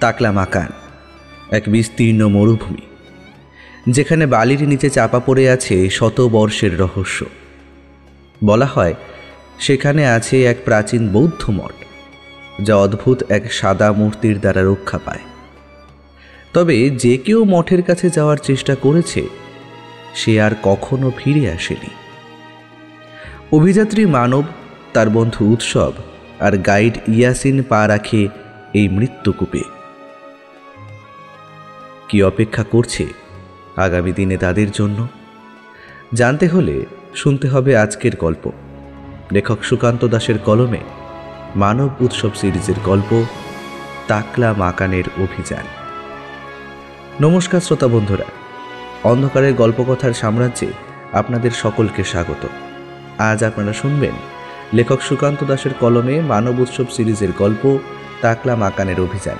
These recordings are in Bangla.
তাকলা মাকান এক বিস্তীর্ণ মরুভূমি, যেখানে বালির নিচে চাপা পড়ে আছে শত বর্ষের রহস্য। বলা হয় সেখানে আছে এক প্রাচীন বৌদ্ধ মঠ, যা অদ্ভুত এক সাদা মূর্তির দ্বারা রক্ষা পায়। তবে যে কেউ মঠের কাছে যাওয়ার চেষ্টা করেছে সে আর কখনো ফিরে আসেনি। অভিযাত্রী মানব, তার বন্ধু উৎসব আর গাইড ইয়াসিন পা রাখে এই মৃত্যুকূপে। কি অপেক্ষা করছে আগামী দিনে তাদের জন্য জানতে হলে শুনতে হবে আজকের গল্প। লেখক সুকান্ত দাসের কলমে মানব উৎসব সিরিজের গল্প তাকলা মাকানের অভিযান। নমস্কার শ্রোতা বন্ধুরা, অন্ধকারের গল্পকথার সাম্রাজ্যে আপনাদের সকলকে স্বাগত। আজ আপনারা শুনবেন লেখক সুকান্ত দাসের কলমে মানব উৎসব সিরিজের গল্প তাকলা মাকানের অভিযান।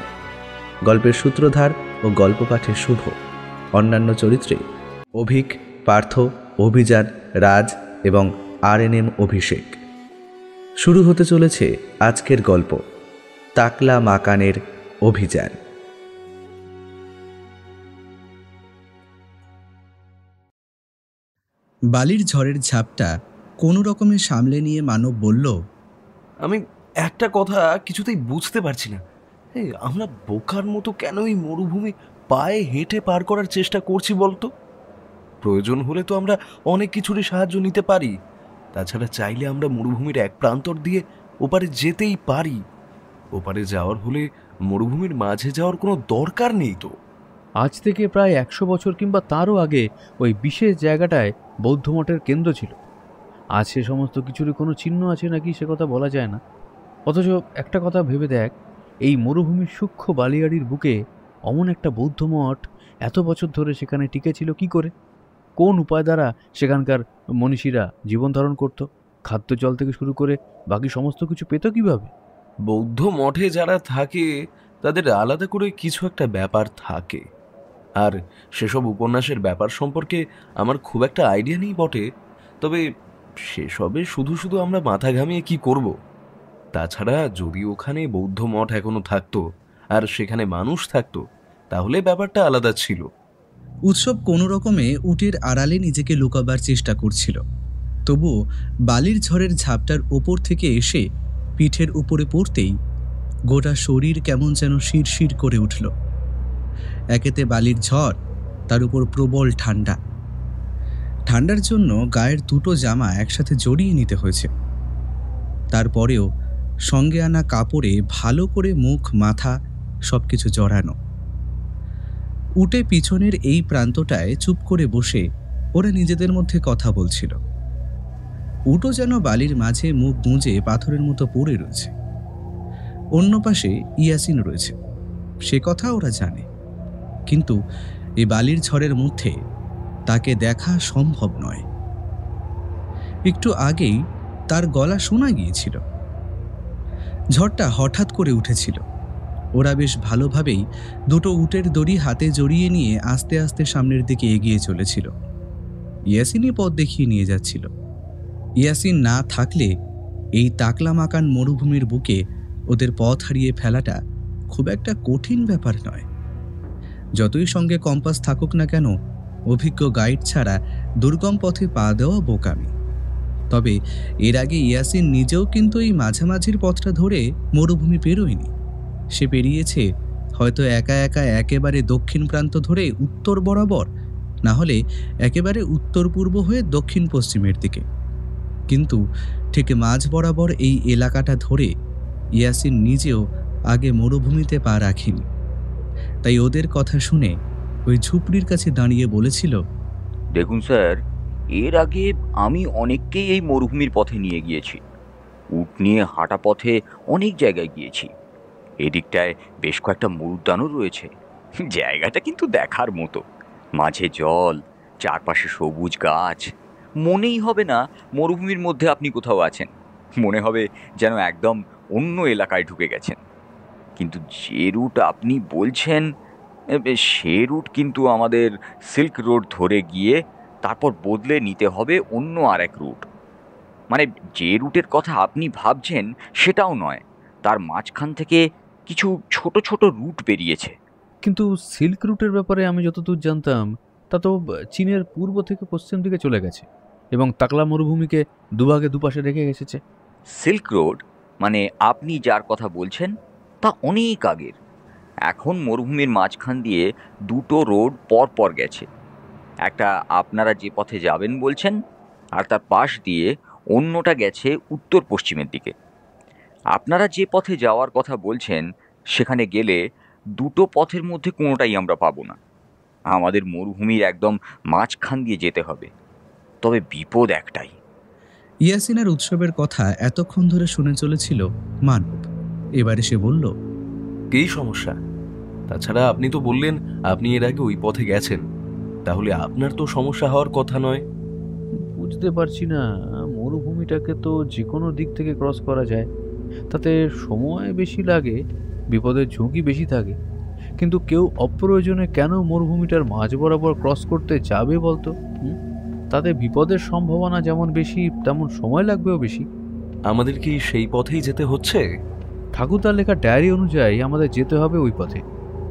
গল্পের সূত্রধার ও গল্প পাঠে শুভ, অন্যান্য চরিত্রে অভিক, পার্থ, অভিযান, রাজ এবং RNM অভিষেক। শুরু হতে চলেছে আজকের গল্প তাকলা মাকানের অভিযান। বালির ঝড়ের ঝাপটা কোনো রকমে সামলে নিয়ে মানব বলল, আমি একটা কথা কিছুতেই বুঝতে পারছি না, আমরা বোকার মতো কেন এই মরুভূমি পায়ে হেঁটে পার করার চেষ্টা করছি বলতো? প্রয়োজন হলে তো আমরা অনেক কিছুরই সাহায্য নিতে পারি। তাছাড়া চাইলে আমরা মরুভূমির এক প্রান্তর দিয়ে ওপারে যেতেই পারি। ওপারে যাওয়ার হলে মরুভূমির মাঝে যাওয়ার কোনো দরকার নেই তো। আজ থেকে প্রায় 100 বছর কিংবা তারও আগে ওই বিশেষ জায়গাটায় বৌদ্ধ মঠের কেন্দ্র ছিল। আজ সে সমস্ত কিছুরই কোনো চিহ্ন আছে নাকি সে কথা বলা যায় না। অথচ একটা কথা ভেবে দেখ, এই মরুভূমির সূক্ষ্ম বালিয়াড়ির বুকে অমন একটা বৌদ্ধ মঠ এত বছর ধরে সেখানে টিকে ছিল কি করে? কোন উপায় দ্বারা সেখানকার মনীষীরা জীবন ধারণ করত? খাদ্য জল থেকে শুরু করে বাকি সমস্ত কিছু পেত কিভাবে? বৌদ্ধ মঠে যারা থাকে তাদের আলাদা করে কিছু একটা ব্যাপার থাকে, আর সেসব উপন্যাসের ব্যাপার সম্পর্কে আমার খুব একটা আইডিয়া নেই বটে। তবে সেসবে শুধু শুধু আমরা মাথা ঘামিয়ে কি করব? তাছাড়া যদি ওখানে বৌদ্ধ মঠ এখনো থাকতো আর সেখানে মানুষ থাকতো তাহলে ব্যাপারটা আলাদা ছিল। উৎসব কোনো রকমে উটের আড়ালে নিজেকে লুকাবার চেষ্টা করছিল। তবুও বালির ঝড়ের ঝাপটার ওপর থেকে এসে পিঠের উপরে পড়তেই গোটা শরীর কেমন যেন শিরশির করে উঠল। একেতে বালির ঝড়, তার উপর প্রবল ঠান্ডা। ঠান্ডার জন্য গায়ের দুটো জামা একসাথে জড়িয়ে নিতে হয়েছে। তারপরেও সঙ্গে আনা কাপড়ে ভালো করে মুখ, মাথা সবকিছু জড়ানো। উটে পিছনের এই প্রান্তটায় চুপ করে বসে ওরা নিজেদের মধ্যে কথা বলছিল। উটও যেন বালির মাঝে মুখ গুঁজে পাথরের মতো পড়ে রয়েছে। অন্য পাশে ইয়াসিন রয়েছে, সে কথা ওরা জানে, কিন্তু এই বালির ঝড়ের মধ্যে তাকে দেখা সম্ভব নয়। একটু আগেই তার গলা শোনা গিয়েছিল। ঝড়টা হঠাৎ করে উঠেছিল। ওরা বেশ ভালোভাবেই দুটো উটের দড়ি হাতে জড়িয়ে নিয়ে আস্তে আস্তে সামনের দিকে এগিয়ে চলেছিল। ইয়াসিনই পথ দেখিয়ে নিয়ে যাচ্ছিল। ইয়াসিন না থাকলে এই তাকলা মাকান মরুভূমির বুকে ওদের পথ হারিয়ে ফেলাটা খুব একটা কঠিন ব্যাপার নয়। যতই সঙ্গে কম্পাস থাকুক না কেন, অভিজ্ঞ গাইড ছাড়া দুর্গম পথে পা দেওয়া বোকামি। তবে এর আগে ইয়াসিন নিজেও কিন্তু এই মাঝামাঝির পথটা ধরে মরুভূমি পেরোয়নি। সে পেরিয়েছে হয়তো একা একা একেবারে দক্ষিণ প্রান্ত ধরে উত্তর বরাবর, না হলে একেবারে উত্তর পূর্ব হয়ে দক্ষিণ পশ্চিমের দিকে। কিন্তু ঠিক মাঝ বরাবর এই এলাকাটা ধরে ইয়াসিন নিজেও আগে মরুভূমিতে পা রাখেনি। তাই ওদের কথা শুনে ওই ঝুপড়ির কাছে দাঁড়িয়ে বলেছিল, দেখুন স্যার, এর আগে আমি অনেককেই এই মরুভূমির পথে নিয়ে গিয়েছি। উট নিয়ে হাঁটা পথে অনেক জায়গায় গিয়েছি। এদিকটায় বেশ কয়েকটা মরুদ্যানও রয়েছে। জায়গাটা কিন্তু দেখার মতো। মাঝে জল, চারপাশে সবুজ গাছ। মনেই হবে না মরুভূমির মধ্যে আপনি কোথাও আছেন। মনে হবে যেন একদম অন্য এলাকায় ঢুকে গেছেন। কিন্তু যে রুট আপনি বলছেন সে রুট কিন্তু আমাদের সিল্ক রোড ধরে গিয়ে তারপর বদলে নিতে হবে অন্য আরেক রুট। মানে যে রুটের কথা আপনি ভাবছেন সেটাও নয়, তার মাঝখান থেকে কিছু ছোট ছোট রুট বেরিয়েছে। কিন্তু সিল্ক রুটের ব্যাপারে আমি যতদূর জানতাম তা তো চীনের পূর্ব থেকে পশ্চিম দিকে চলে গেছে এবং তাকলা মরুভূমিকে দুভাগে দুপাশে রেখে গেছে। সিল্ক রোড মানে আপনি যার কথা বলছেন তা অনেক আগের। এখন মরুভূমির মাঝখান দিয়ে দুটো রোড পর পর গেছে। একটা আপনারা যে পথে যাবেন বলছেন, আর তার পাশ দিয়ে অন্যটা গেছে উত্তর পশ্চিমের দিকে। আপনারা যে পথে যাওয়ার কথা বলছেন সেখানে গেলে দুটো পথের মধ্যে কোনোটাই আমরা পাবো না। আমাদের মরুভূমির একদম মাঝখান দিয়ে যেতে হবে। তবে বিপদ একটাই। ইয়াসিনের উৎসবের কথা এতক্ষণ ধরে শুনে চলেছিল মানব। এবারে সে বলল, এই সমস্যা। তাছাড়া আপনি তো বললেন আপনি এর আগে ওই পথে গেছেন, তাহলে আপনার তো সমস্যা হওয়ার কথা নয়। বুঝতে পারছি না, মরুভূমিটাকে তো যে কোনো দিক থেকে ক্রস করা যায়, তাতে সময় বেশি লাগে, বিপদের ঝুঁকি বেশি থাকে, কিন্তু কেউ অপ্রয়োজনে কেন মরুভূমিটার মাঝ বরাবর ক্রস করতে যাবে বলতো? তাতে বিপদের সম্ভাবনা যেমন বেশি তেমন সময় লাগবেও বেশি। আমাদের কি সেই পথেই যেতে হচ্ছে? ঠাকুরদার লেখা ডায়েরি অনুযায়ী আমাদের যেতে হবে ওই পথে।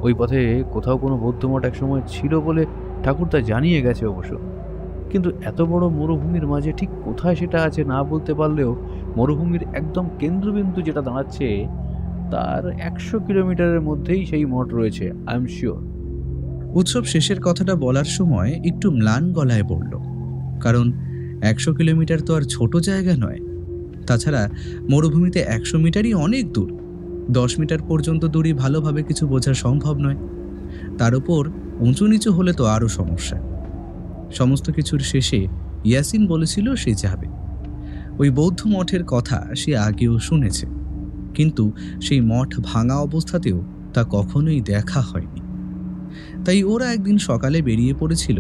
ওই পথে কোথাও কোনো বৌদ্ধ মঠ একসময় ছিল বলে ঠাকুরদা জানিয়ে গেছে অবশ্য। কিন্তু এত বড় মরুভূমির মাঝে ঠিক কোথায় সেটা আছে না বলতে পারলেও মরুভূমির একদম কেন্দ্রবিন্দু যেটা দাঁড়াচ্ছে তার 100 কিলোমিটারের মধ্যেই সেই মঠ রয়েছে, আই এম শিওর। উৎসব শেষের কথাটা বলার সময় একটু ম্লান গলায় বলল, কারণ 100 কিলোমিটার তো আর ছোট জায়গা নয়। তাছাড়া মরুভূমিতে 100 মিটারই অনেক দূর। 10 মিটার পর্যন্ত দূরই ভালোভাবে কিছু বোঝা সম্ভব নয়। তার উপর উঁচু নিচু হলে তো আরও সমস্যা। সমস্ত কিছুর শেষে ইয়াসিন বলেছিল সে যাবে। ওই বৌদ্ধ মঠের কথা সে আগেও শুনেছে, কিন্তু সেই মঠ ভাঙা অবস্থাতেও তা কখনোই দেখা হয়নি। তাই ওরা একদিন সকালে বেরিয়ে পড়েছিল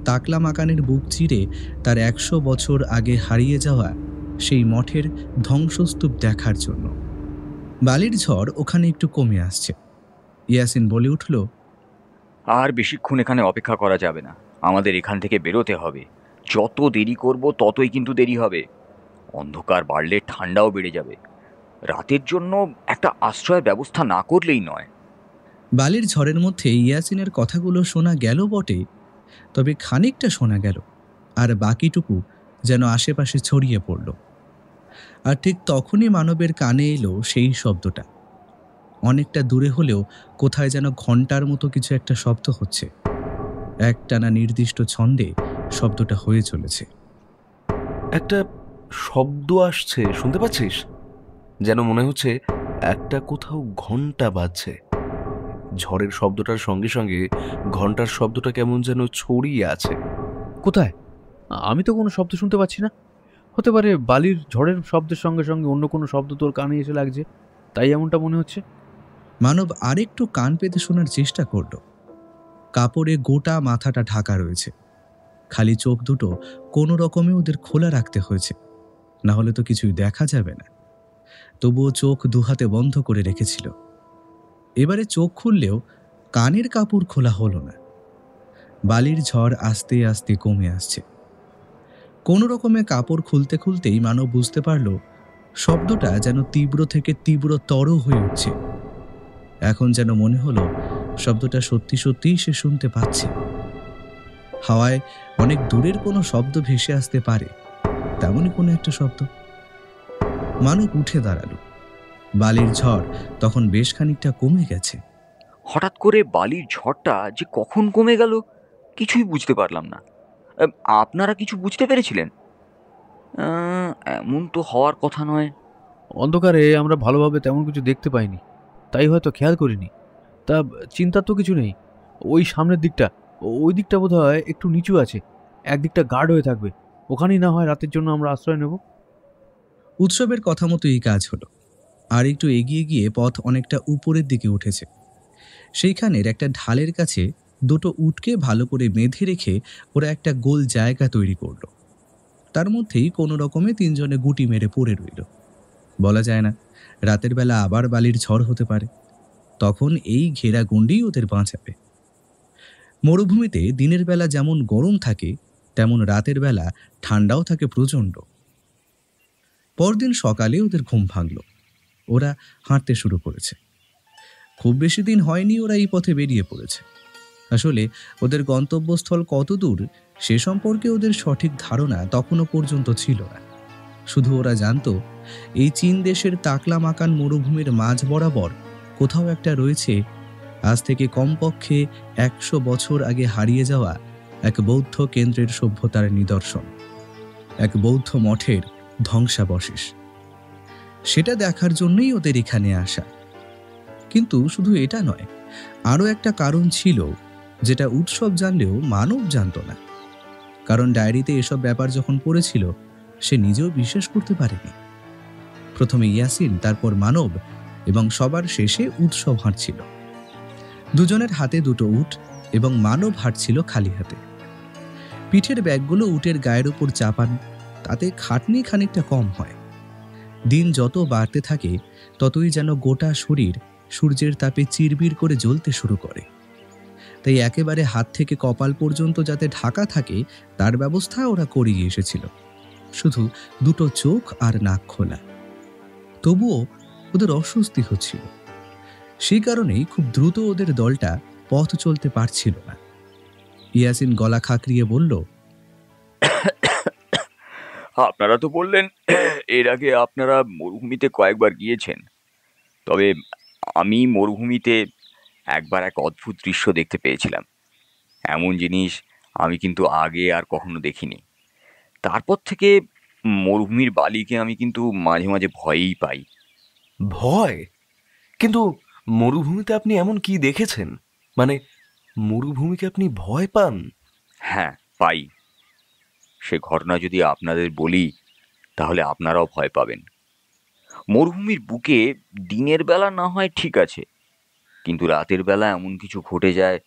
তাকলা মাকানের বুক চিরে তার 100 বছর আগে হারিয়ে যাওয়া সেই মঠের ধ্বংসস্তূপ দেখার জন্য। বালির ঝড় ওখানে একটু কমে আসছে। ইয়াসিন বলে উঠল, আর বেশিক্ষণ এখানে অপেক্ষা করা যাবে না, আমাদের এখান থেকে বেরোতে হবে। যত দেরি করব ততই কিন্তু দেরি হবে। অন্ধকার বাড়লে ঠান্ডাও বেড়ে যাবে। রাতের জন্য একটা আশ্রয়ের ব্যবস্থা না করলেই নয়। বালির ঝড়ের মধ্যে ইয়াসিনের কথাগুলো শোনা গেল বটে, তবে খানিকটা শোনা গেল, আর বাকিটুকু যেন আশেপাশে ছড়িয়ে পড়ল। আর ঠিক তখনই মানবের কানে এলো সেই শব্দটা। অনেকটা দূরে হলেও কোথায় যেন ঘন্টার মতো কিছু একটা শব্দ হচ্ছে। একটানা নির্দিষ্ট ছন্দে শব্দটা হয়ে চলেছে। একটা শব্দ আসছে, শুনতে পাচ্ছিস? যেন মনে হচ্ছে একটা কোথাও ঘন্টা বাজছে। ঝড়ের শব্দটার সঙ্গে সঙ্গে ঘন্টার শব্দটা কেমন যেন ছড়িয়ে আছে। কোথায়? আমি তো কোনো শব্দ শুনতে পাচ্ছি না। হতে পারে বালির ঝড়ের শব্দের সঙ্গে সঙ্গে অন্য কোনো শব্দ তোর কানে এসে লাগছে, তাই এমনটা মনে হচ্ছে। মানব আরেকটু কান পেতে শোনার চেষ্টা করল। কাপড়ে গোটা মাথাটা ঢাকা রয়েছে, খালি চোখ দুটো কোনো রকমে ওদের খোলা রাখতে হয়েছে, না হলে তো কিছুই দেখা যাবে না। তবুও চোখ দুহাতে বন্ধ করে রেখেছিল। এবারে চোখ খুললেও কানের কাপড় খোলা হলো না। বালির ঝড় আস্তে আস্তে কমে আসছে। কোনো রকমে কাপড় খুলতে খুলতেই মানব বুঝতে পারল শব্দটা যেন তীব্র থেকে তীব্রতর হয়ে উঠছে। এখন যেন মনে হলো শব্দটা সত্যি সত্যিই সে শুনতে পাচ্ছে। হাওয়ায় অনেক দূরের কোনো শব্দ ভেসে আসতে পারে, তেমনই কোনো একটা শব্দ। মানব উঠে দাঁড়ালো। বালির ঝড় তখন বেশ খানিকটা কমে গেছে। হঠাৎ করে বালির ঝড়টা যে কখন কমে গেল কিছুই বুঝতে পারলাম না। আপনারা কিছু বুঝতে পেরেছিলেন? এমন তো হওয়ার কথা নয়। অন্ধকারে আমরা ভালোভাবে তেমন কিছু দেখতে পাইনি, তাই হয়তো খেয়াল করিনি। তা চিন্তার তো কিছু নেই। ওই সামনের দিকটা, ওই দিকটা বোধহয় একটু নিচু আছে, একদিকটা গার্ড হয়ে থাকবে। ওখানেই না হয় রাতের জন্য আমরা আশ্রয় নেব। উৎসবের কথা মতো এই কাজ হলো। আর একটু এগিয়ে গিয়ে পথ অনেকটা উপরের দিকে উঠেছে। সেইখানের একটা ঢালের কাছে দুটো উটকে ভালো করে বেঁধে রেখে ওরা একটা গোল জায়গা তৈরি করলো। তার মধ্যেই কোনো রকমে তিনজনে গুটি মেরে পড়ে রইল। বলা যায় না, রাতের বেলা আবার বালির ঝড় হতে পারে, তখন এই ঘেরা গণ্ডি ওদের বাঁচাবে। মরুভূমিতে দিনের বেলা যেমন গরম থাকে, তেমন রাতের বেলা ঠান্ডাও থাকে প্রচণ্ড। পরদিন সকালে ওদের ঘুম ভাঙল। ওরা হাঁটতে শুরু করেছে। খুব বেশি দিন হয়নি ওরা এই পথে বেরিয়ে পড়েছে। আসলে ওদের গন্তব্যস্থল কত দূর সে সম্পর্কে ওদের সঠিক ধারণা তখনও পর্যন্ত ছিল না। শুধু ওরা জানতো এই চীন দেশের তাকলা মাকান মরুভূমির মাঝ বরাবর কোথাও একটা রয়েছে আজ থেকে কমপক্ষে 100 বছর আগে হারিয়ে যাওয়া এক বৌদ্ধ কেন্দ্রের সভ্যতার নিদর্শন, এক বৌদ্ধ মঠের ধ্বংসাবশেষ। সেটা দেখার জন্যই ওদের এখানে আসা। কিন্তু শুধু এটা নয়, আরও একটা কারণ ছিল যেটা উৎসব জানলেও মানব জানত না। কারণ ডায়েরিতে এসব ব্যাপার যখন পড়েছিল সে নিজেও বিশ্বাস করতে পারেনি। প্রথমে ইয়াসিন, তারপর মানব এবং সবার শেষে উৎসব হাঁটছিল। দুজনের হাতে দুটো উট এবং মানব হাঁটছিল খালি হাতে। পিঠের ব্যাগগুলো উটের গায়ের উপর চাপান, তাতে খাটনি খানিকটা কম হয়। দিন যত বাড়তে থাকে ততই যেন গোটা শরীর সূর্যের তাপে চিরবির করে জ্বলতে শুরু করে। তাই একেবারে হাত থেকে কপাল পর্যন্ত যাতে ঢাকা থাকে তার ব্যবস্থা ওরা করিয়ে এসেছিল, শুধু দুটো চোখ আর নাক খোলা। তবুও ওদের অস্বস্তি হচ্ছিল। সেই কারণেই খুব দ্রুত ওদের দলটা পথ চলতে পারছিল না। ইয়াসিন গলা খাঁকরিয়ে বলল, আপনারা তো বললেন এর আগে আপনারা মরুভূমিতে কয়েকবার গিয়েছেন, তবে আমি মরুভূমিতে একবার এক অদ্ভুত দৃশ্য দেখতে পেয়েছিলাম। এমন জিনিস আমি কিন্তু আগে আর কখনো দেখিনি। তারপর থেকে মরুভূমির বালিকে আমি কিন্তু মাঝে মাঝে ভয়ই পাই। ভয়? কিন্তু মরুভূমিতে আপনি এমন কি দেখেছেন? মানে মরুভূমিকে আপনি ভয় পান? হ্যাঁ, পাই। সে ঘটনা যদি আপনাদের বলি তাহলে আপনারাও ভয় পাবেন। মরুভূমির বুকে দিনের বেলা না হয় ঠিক আছে, কিন্তু রাতের বেলা এমন কিছু ঘটে যায়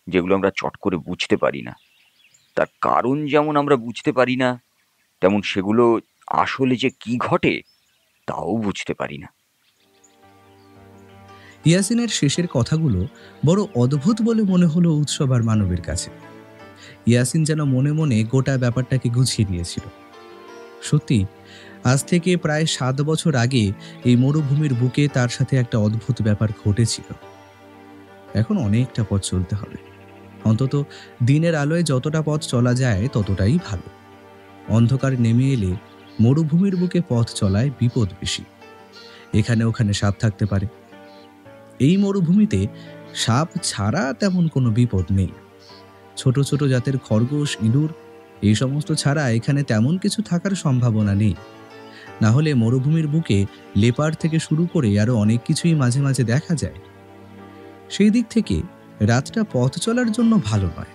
যেগুলো আমরা চট করে বুঝতে পারি না। তার কারণ যেমন আমরা বুঝতে পারি না, তেমন সেগুলো আসলে যে কি ঘটে তাও বুঝতে পারি না। ইয়াসিনের শেষের কথাগুলো বড় অদ্ভুত বলে মনে হলো উৎসব আর মানবের কাছে। ইয়াসিন যেন মনে মনে গোটা ব্যাপারটাকে গুছিয়ে নিয়েছিল। সত্যি, আজ থেকে প্রায় 7 বছর আগে এই মরুভূমির বুকে তার সাথে একটা অদ্ভুত ব্যাপার ঘটেছিল। এখন অনেকটা পথ চলতে হবে। অন্তত দিনের আলোয় যতটা পথ চলা যায় ততটাই ভালো। অন্ধকার নেমে এলে মরুভূমির বুকে পথ চলায় বিপদ বেশি। এখানে ওখানে সাপ থাকতে পারে। এই মরুভূমিতে সাপ ছাড়া তেমন কোনো বিপদ নেই। ছোট ছোট জাতের খরগোশ, ইঁদুর এই সমস্ত ছাড়া এখানে তেমন কিছু থাকার সম্ভাবনা নেই। না হলে মরুভূমির বুকে লেপার থেকে শুরু করে আরো অনেক কিছুই মাঝে মাঝে দেখা যায়। সেই দিক থেকে রাতটা পথ চলার জন্য ভালো নয়।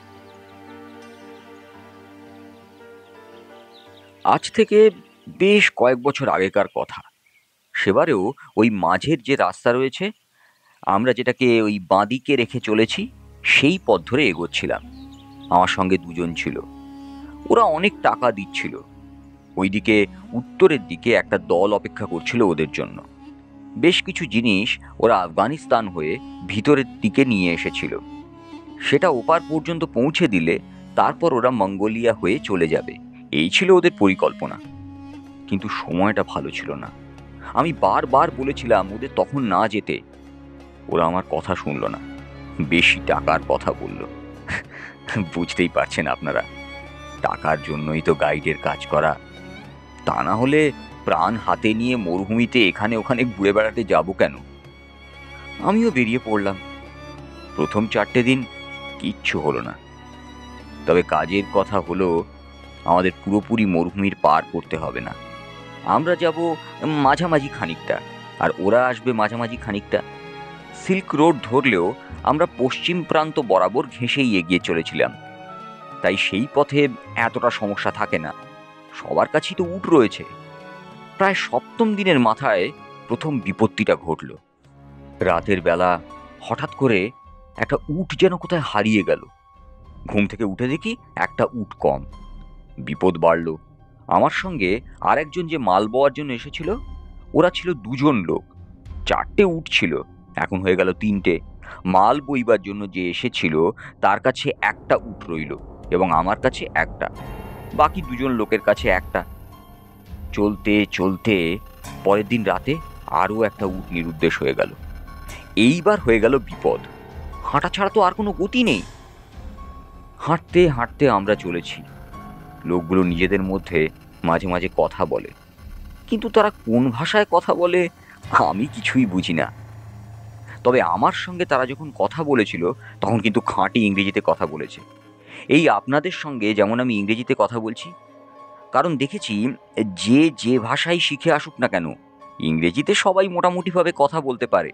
আজ থেকে বেশ কয়েক বছর আগেকার কথা। সেবারেও ওই মাঝের যে রাস্তা রয়েছে, আমরা যেটাকে ওই বাঁদিকে রেখে চলেছি, সেই পথ ধরে এগোচ্ছিলাম। আমার সঙ্গে দুজন ছিল। ওরা অনেক টাকা দিচ্ছিল। ওইদিকে উত্তরের দিকে একটা দল অপেক্ষা করছিল ওদের জন্য। বেশ কিছু জিনিস ওরা আফগানিস্তান হয়ে ভিতরের দিকে নিয়ে এসেছিল। সেটা ওপার পর্যন্ত পৌঁছে দিলে তারপর ওরা মঙ্গোলিয়া হয়ে চলে যাবে, এই ছিল ওদের পরিকল্পনা। কিন্তু সময়টা ভালো ছিল না। আমি বারবার বলেছিলাম ওদের তখন না যেতে। ওরা আমার কথা শুনল না, বেশি টাকার কথা বলল। বুঝতেই পারছেন আপনারা, টাকার জন্যই তো গাইডের কাজ করা। তা না হলে প্রাণ হাতে নিয়ে মরুভূমিতে এখানে ওখানে ঘুরে বেড়াতে যাব কেন? আমিও বেরিয়ে পড়লাম। প্রথম 4টে দিন কিচ্ছু হলো না। তবে কাজের কথা হলো, আমাদের পুরোপুরি মরুভূমির পার করতে হবে না। আমরা যাব মাঝামাঝি খানিকটা, আর ওরা আসবে মাঝামাঝি খানিকটা। সিল্ক রোড ধরলেও আমরা পশ্চিম প্রান্ত বরাবর ঘেঁষেই এগিয়ে চলেছিলাম। তাই সেই পথে এতটা সমস্যা থাকে না। সবার কাছেই তো উট রয়েছে। প্রায় 7ম দিনের মাথায় প্রথম বিপত্তিটা ঘটল। রাতের বেলা হঠাৎ করে একটা উট যেন কোথায় হারিয়ে গেল। ঘুম থেকে উঠে দেখি একটা উট কম। বিপদ বাড়ল। আমার সঙ্গে আরেকজন যে মাল বওয়ার জন্য এসেছিল, ওরা ছিল 2 জন লোক। 4টে উট ছিল, এখন হয়ে গেল 3টে। মাল বইবার জন্য যে এসেছিল তার কাছে একটা উট রইল এবং আমার কাছে একটা। বাকি 2 জন লোকের কাছে একটা। চলতে চলতে পরের দিন রাতে আরও একটা উট নিরুদ্দেশ হয়ে গেল। এইবার হয়ে গেল বিপদ। হাঁটা ছাড়া তো আর কোনো গতি নেই। হাঁটতে হাঁটতে আমরা চলেছি। লোকগুলো নিজেদের মধ্যে মাঝে মাঝে কথা বলে, কিন্তু তারা কোন ভাষায় কথা বলে আমি কিছুই বুঝি না। তবে আমার সঙ্গে তারা যখন কথা বলেছিল তখন কিন্তু খাঁটি ইংরেজিতে কথা বলেছে। এই আপনাদের সঙ্গে যেমন আমি ইংরেজিতে কথা বলছি, কারণ দেখেছি যে যে ভাষাই শিখে আসুক না কেন, ইংরেজিতে সবাই মোটামুটিভাবে কথা বলতে পারে,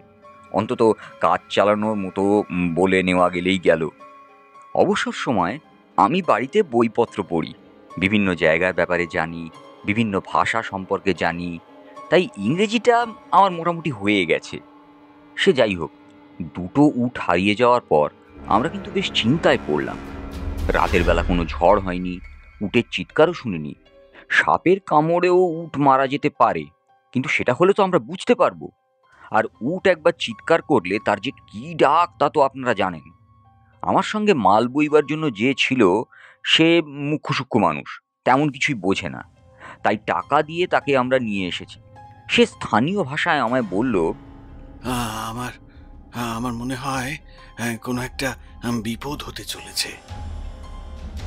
অন্তত কাজ চালানোর মতো বলে নেওয়া গেলেই গেল। অবসর সময় আমি বাড়িতে বইপত্র পড়ি, বিভিন্ন জায়গার ব্যাপারে জানি, বিভিন্ন ভাষা সম্পর্কে জানি, তাই ইংরেজিটা আমার মোটামুটি হয়ে গেছে। সে যাই হোক, দুটো উট হারিয়ে যাওয়ার পর আমরা কিন্তু বেশ চিন্তায় পড়লাম। রাতের বেলা কোনো ঝড় হয়নি, উটের চিৎকারও শুনিনি। সাপের কামড়েও উট মারা যেতে পারে, কিন্তু সেটা হলে তো আমরা বুঝতে পারবো। আর উট একবার চিৎকার করলে তার যে কি ডাক তা তো আপনারা জানেন। আমার সঙ্গে মাল বইবার জন্য যে ছিল সে মুখ্যসূক্ষ্ম মানুষ, তেমন কিছুই বোঝে না, তাই টাকা দিয়ে তাকে আমরা নিয়ে এসেছি। সে স্থানীয় ভাষায় আমায় বলল, আমার আমার মনে হয় কোনো একটা বিপদ হতে চলেছে।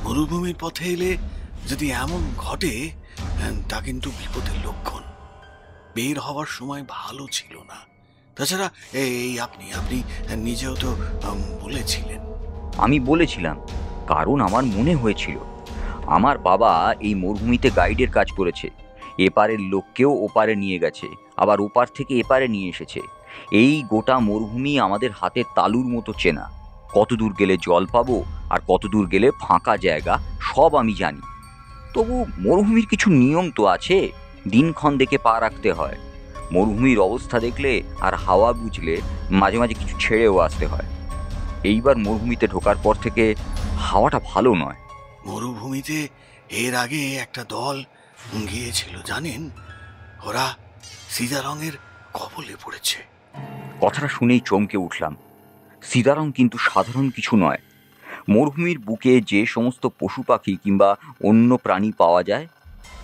মরুভূমির পথে এলে যদি এমন ঘটে তা কিন্তু বিপদের লক্ষণ। বের হওয়ার সময় ভালো ছিল না। তাছাড়া এই আপনি আপনি নিজেও তো বলেছিলেন। আমি বলেছিলাম কারণ আমার মনে হয়েছিল আমার বাবা এই মরুভূমিতে গাইডের কাজ করেছে, এপারের লোককেও ওপারে নিয়ে গেছে, আবার ওপার থেকে এপারে নিয়ে এসেছে। এই গোটা মরুভূমি আমাদের হাতের তালুর মতো চেনা। কত দূর গেলে জল পাবো আর কত দূর গেলে ফাঁকা জায়গা সব আমি জানি। তবু মরুভূমির কিছু নিয়ম তো আছে, দিনক্ষণ দেখে পা রাখতে হয়। মরুভূমির অবস্থা দেখলে আর হাওয়া বুঝলে মাঝে মাঝে কিছু ছেড়েও আসতে হয়। এইবার মরুভূমিতে ঢোকার পর থেকে হাওয়াটা ভালো নয়। মরুভূমিতে এর আগে একটা দল গিয়েছিল জানেন, ওরা সীতারঙের কবলে পড়েছে। কথাটা শুনেই চমকে উঠলাম। সীতারং কিন্তু সাধারণ কিছু নয়। মরুভূমির বুকে যে সমস্ত পশু পাখি কিংবা অন্য প্রাণী পাওয়া যায়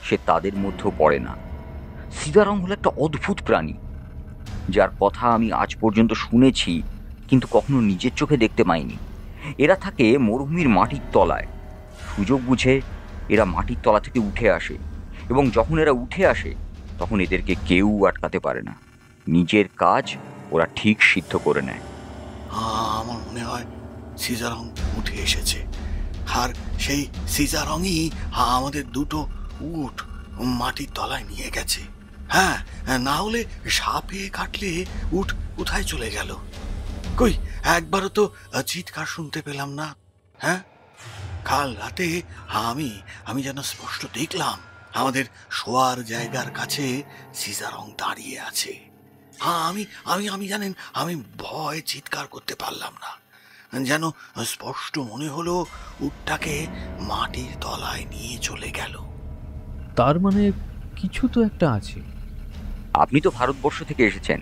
সে তাদের মধ্যেও পড়ে না। সীতারং হলো একটা অদ্ভুত প্রাণী, যার কথা আমি আজ পর্যন্ত শুনেছি কিন্তু কখনো নিজের চোখে দেখতে পাইনি। এরা থাকে মরুভূমির মাটির তলায়। সুযোগ বুঝে এরা মাটির তলা থেকে উঠে আসে, এবং যখন এরা উঠে আসে তখন এদেরকে কেউ আটকাতে পারে না। নিজের কাজ ওরা ঠিক সিদ্ধ করে নেয়। আমার মনে হয় সীতারং উঠে এসেছে, আর সেই সীতারঙই আমাদের দুটো উট মাটির তলায় নিয়ে গেছে। হ্যাঁ, না হলে সাপে কাটলে উট কোথায় চলে গেল? কই একবারও তো চিৎকার শুনতে পেলাম না। হ্যাঁ, কাল রাতে আমি যেন স্পষ্ট দেখলাম আমাদের শোয়ার জায়গার কাছে সীতারং দাঁড়িয়ে আছে। আমি আমি আমি জানেন, আমি ভয় চিৎকার করতে পারলাম না। যেন স্পষ্ট মনে হলো উটটাকে মাটির তলায় নিয়ে চলে গেল। তার মানে কিছু তো একটা আছে। আপনি তো ভারতবর্ষ থেকে এসেছেন,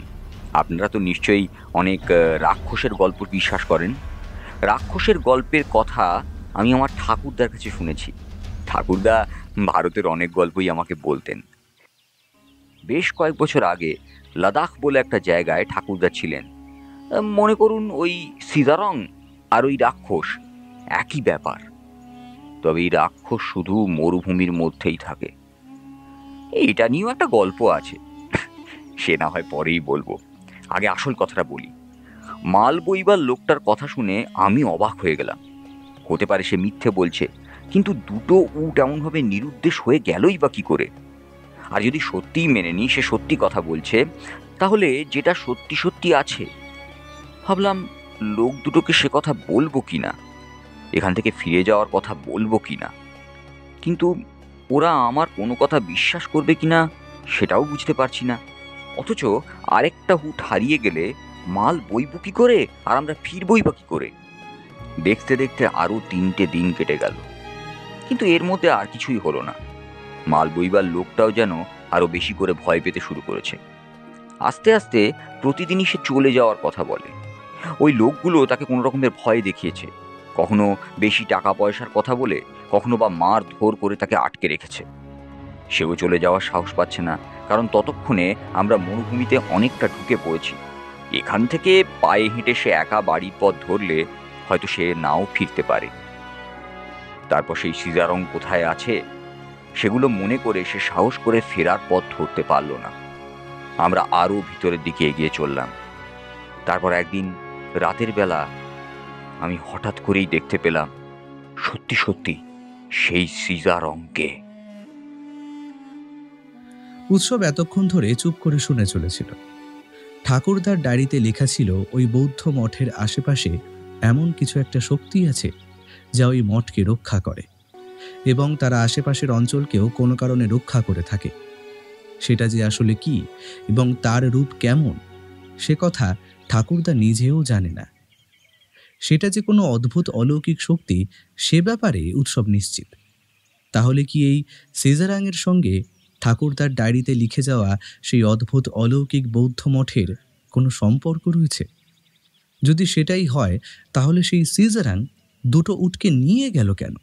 আপনারা তো নিশ্চয়ই অনেক রাক্ষসের গল্প বিশ্বাস করেন। রাক্ষসের গল্পের কথা আমি আমার ঠাকুরদার কাছে শুনেছি। ঠাকুরদা ভারতের অনেক গল্পই আমাকে বলতেন। বেশ কয়েক বছর আগে লাদাখ বলে একটা জায়গায় ঠাকুরদা ছিলেন। মনে করুন ওই সীতারং আর ওই রাক্ষস একই ব্যাপার। তবে এই রাক্ষস শুধু মরুভূমির মধ্যেই থাকে। এটা নিয়েও একটা গল্প আছে, সে না হয় পরেই বলবো। আগে আসল কথাটা বলি। মাল বইবার লোকটার কথা শুনে আমি অবাক হয়ে গেলাম। হতে পারে সে মিথ্যে বলছে, কিন্তু দুটো উট এমনভাবে নিরুদ্দেশ হয়ে গেলই বা কি করে? আর যদি সত্যিই মেনে নিই সে সত্যি কথা বলছে, তাহলে যেটা সত্যি সত্যি আছে। ভাবলাম লোক দুটোকে সে কথা বলবো কিনা, এখান থেকে ফিরে যাওয়ার কথা বলবো কিনা, কিন্তু ওরা আমার কোনো কথা বিশ্বাস করবে কিনা সেটাও বুঝতে পারছি না। অথচ আরেকটা উট হারিয়ে গেলে মাল বইব কি করে আর আমরা ফিরবই বা কি করে? দেখতে দেখতে আরো 3টে দিন কেটে গেল, কিন্তু এর মধ্যে আর কিছুই হলো না। মাল বইবার লোকটাও যেন আরো বেশি করে ভয় পেতে শুরু করেছে। আস্তে আস্তে প্রতিদিনই সে চলে যাওয়ার কথা বলে। ওই লোকগুলো তাকে কোনো রকমের ভয় দেখিয়েছে, কখনো বেশি টাকা পয়সার কথা বলে, কখনো বা মার ধর করে তাকে আটকে রেখেছে। সেও চলে যাওয়ার সাহস পাচ্ছে না, কারণ ততক্ষণে আমরা মরুভূমিতে অনেকটা ঢুকে পড়েছি। এখান থেকে পায়ে হেঁটে সে একা বাড়ির পথ ধরলে হয়তো সে নাও ফিরতে পারে। তারপর সেই সিজারং কোথায় আছে সেগুলো মনে করে সে সাহস করে ফেরার পথ ধরতে পারল না। আমরা আরো ভিতরের দিকে এগিয়ে চললাম। তারপর একদিন রাতের বেলা আমি হঠাৎ করেই দেখতে পেলাম সত্যি সত্যি সেই সিজারংকে। উৎসব এতক্ষণ ধরে চুপ করে শুনে চলেছিল। ঠাকুরদার ডায়েরিতে লেখা ছিল ওই বৌদ্ধ মঠের আশেপাশে এমন কিছু একটা শক্তি আছে যা ওই মঠকে রক্ষা করে এবং তারা আশেপাশের অঞ্চলকেও কোনো কারণে রক্ষা করে থাকে। সেটা যে আসলে কি এবং তার রূপ কেমন সে কথা ঠাকুরদা নিজেও জানে না। সেটা যে কোনো অদ্ভুত অলৌকিক শক্তি সে ব্যাপারে উৎসব নিশ্চিত। তাহলে কি এই সিজারাংয়ের সঙ্গে ঠাকুরদার ডায়েরিতে লিখে যাওয়া সেই অদ্ভুত অলৌকিক বৌদ্ধ মঠের কোনো সম্পর্ক রয়েছে? যদি সেটাই হয় তাহলে সেই সিজারাং দুটো উটকে নিয়ে গেল কেন?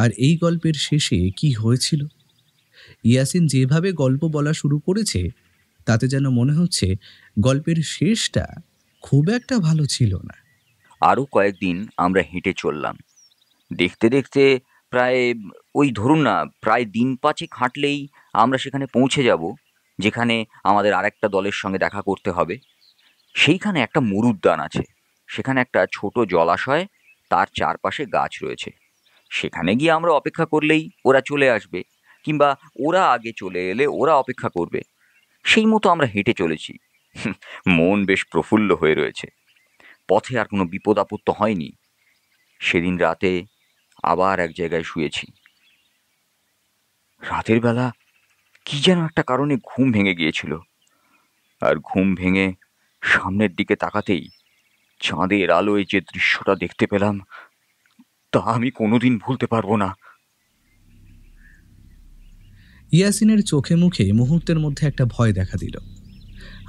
আর এই গল্পের শেষে কি হয়েছিল? ইয়াসিন যেভাবে গল্প বলা শুরু করেছে তাতে যেন মনে হচ্ছে গল্পের শেষটা খুব একটা ভালো ছিল না। আরো কয়েকদিন আমরা হেঁটে চললাম। দেখতে দেখতে প্রায় ওই ধরুন না, প্রায় দিন 5 হাঁটলেই আমরা সেখানে পৌঁছে যাব যেখানে আমাদের আরেকটা দলের সঙ্গে দেখা করতে হবে। সেইখানে একটা মরুদ্যান আছে, সেখানে একটা ছোট জলাশয়, তার চারপাশে গাছ রয়েছে। সেখানে গিয়ে আমরা অপেক্ষা করলেই ওরা চলে আসবে, কিংবা ওরা আগে চলে এলে ওরা অপেক্ষা করবে। সেই মতো আমরা হেঁটে চলেছি। মন বেশ প্রফুল্ল হয়ে রয়েছে। পথে আর কোনো বিপদ আপদ তো হয়নি। সেদিন রাতে আবার এক জায়গায় শুয়েছি। রাতের বেলা কি যেন একটা কারণে ঘুম ভেঙে গিয়েছিল, আর ঘুম ভেঙে সামনের দিকে তাকাতেই চাঁদের আলোয় যে দৃশ্যটা দেখতে পেলাম তা আমি কোনোদিন ভুলতে পারবো না। ইয়াসিনের চোখে মুখে মুহূর্তের মধ্যে একটা ভয় দেখা দিল।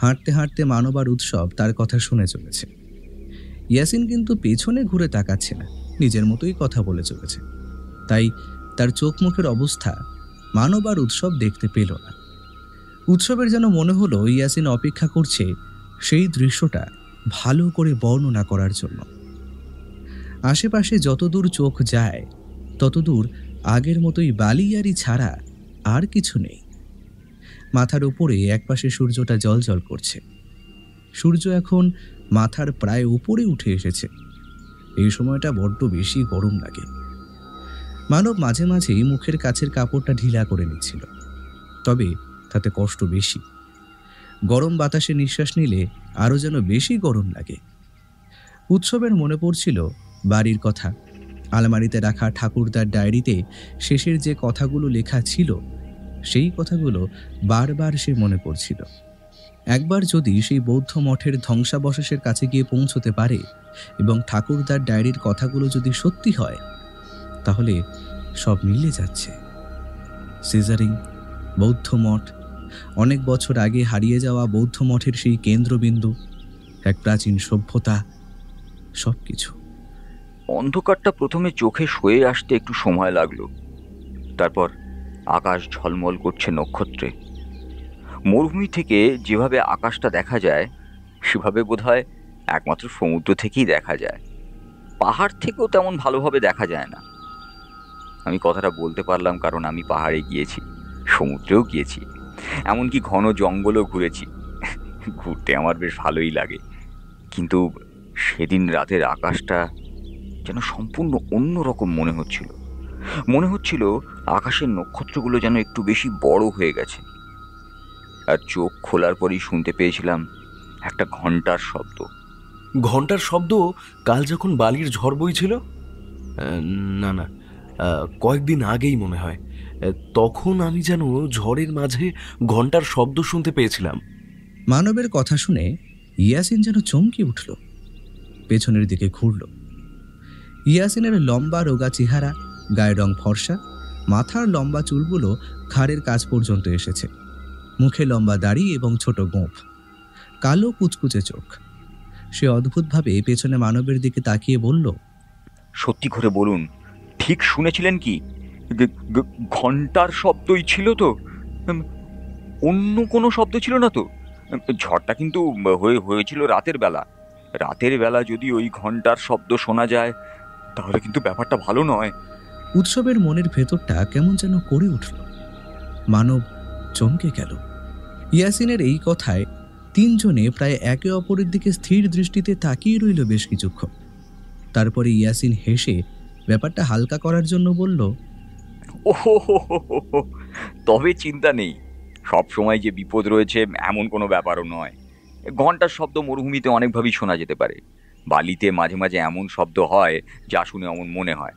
হাঁটতে হাঁটতে মানব আর উৎসব তার কথা শুনে চলেছে। ইয়াসিন কিন্তু পেছনে ঘুরে তাকাচ্ছে না, নিজের মতোই কথা বলে চলেছে। তাই তার চোখ মুখের অবস্থা মানব আর উৎসব দেখতে পেল না। উৎসবের যেন মনে হলো ইয়াসিন অপেক্ষা করছে সেই দৃশ্যটা ভালো করে বর্ণনা করার জন্য। আশেপাশে যতদূর চোখ যায় ততদূর আগের মতোই বালিয়ারি ছাড়া আর কিছু নেই। মাথার উপরে একপাশে সূর্যটা জ্বলজ্বল করছে। সূর্য এখন মাথার প্রায় উপরে উঠে এসেছে। এই সময়টা বড্ড বেশি গরম লাগে। মানব মাঝে মাঝেই মুখের কাছের কাপড়টা ঢিলা করে নিচ্ছিল, তবে তাতে কষ্ট বেশি। গরম বাতাসে নিঃশ্বাস নিলে আরও যেন বেশি গরম লাগে। উৎসবের মনে পড়ছিল বাড়ির কথা। আলমারিতে রাখা ঠাকুরদার ডায়েরিতে শেষের যে কথাগুলো লেখা ছিল সেই কথাগুলো বারবার সে মনে পড়ছিল। একবার যদি সেই বৌদ্ধ মঠের ধ্বংসাবশেষের কাছে গিয়ে পৌঁছতে পারে এবং ঠাকুরদার ডায়েরির কথাগুলো যদি সত্যি হয় তাহলে সব মিলে যাচ্ছে। সিজারিং, বৌদ্ধ মঠ, অনেক বছর আগে হারিয়ে যাওয়া বৌদ্ধ মঠের সেই কেন্দ্রবিন্দু, এক প্রাচীন সভ্যতা, সব কিছু। অন্ধকারটা প্রথমে চোখে সয়ে আসতে একটু সময় লাগলো। তারপর আকাশ ঝলমল করছে নক্ষত্রে। মরুভূমি থেকে যেভাবে আকাশটা দেখা যায় সেভাবে বোধহয় একমাত্র সমুদ্র থেকেই দেখা যায়। পাহাড় থেকেও তেমন ভালোভাবে দেখা যায় না। আমি কথাটা বলতে পারলাম কারণ আমি পাহাড়ে গিয়েছি, সমুদ্রেও গিয়েছি, এমনকি ঘন জঙ্গলও ঘুরেছি। ঘুরতে আমার বেশ ভালোই লাগে। কিন্তু সেদিন রাতের আকাশটা যেন সম্পূর্ণ অন্যরকম মনে হচ্ছিল। মনে হচ্ছিল আকাশের নক্ষত্রগুলো যেন একটু বেশি বড় হয়ে গেছে। আর চোখ খোলার পরই শুনতে পেয়েছিলাম একটা ঘন্টার শব্দ। ঘন্টার শব্দ কাল যখন বালির ঝড় বইছিল? না না, কয়েকদিন আগেই মনে হয়। তখন আমি যেন ঝড়ের মাঝে ঘন্টার শব্দ শুনতে পেয়েছিলাম। মানবের কথা শুনে ইয়াসিন যেন চমকে উঠল, পেছনের দিকে ঘুরল। ইয়াসিনের লম্বা রোগা চেহারা, গায়ের রং ফর্সা, মাথার লম্বা চুলগুলো ঘাড়ের কাছ পর্যন্ত এসেছে, মুখে লম্বা দাড়ি এবং ছোট গোঁফ, কালো কুচকুচে চোখ। সে অদ্ভুতভাবে পেছনে মানবের দিকে তাকিয়ে বলল, সত্যি করে বলুন, ঠিক শুনেছিলেন কি? ঘন্টার শব্দই ছিল তো? অন্য কোনো শব্দ ছিল না তো? ঝড়টা কিন্তু হয়েছিল রাতের বেলা। রাতের বেলা যদি ওই ঘন্টার শব্দ শোনা যায় তাহলে কিন্তু ব্যাপারটা ভালো নয়। উৎসবের মনের ভেতরটা কেমন যেন করে উঠল। মানব চমকে গেল। ইয়াসিনের এই কথায় তিনজনে প্রায় একে অপরের দিকে স্থির দৃষ্টিতে তাকিয়ে রইল বেশ কিছুক্ষণ। তারপরে ইয়াসিন হেসে ব্যাপারটা হালকা করার জন্য বলল, ওহো, তবে চিন্তা নেই, সব সময় যে বিপদ রয়েছে এমন কোনো ব্যাপারও নয়। ঘন্টার শব্দ মরুভূমিতে অনেকভাবেই শোনা যেতে পারে। বালিতে মাঝে মাঝে এমন শব্দ হয় যা শুনে এমন মনে হয়।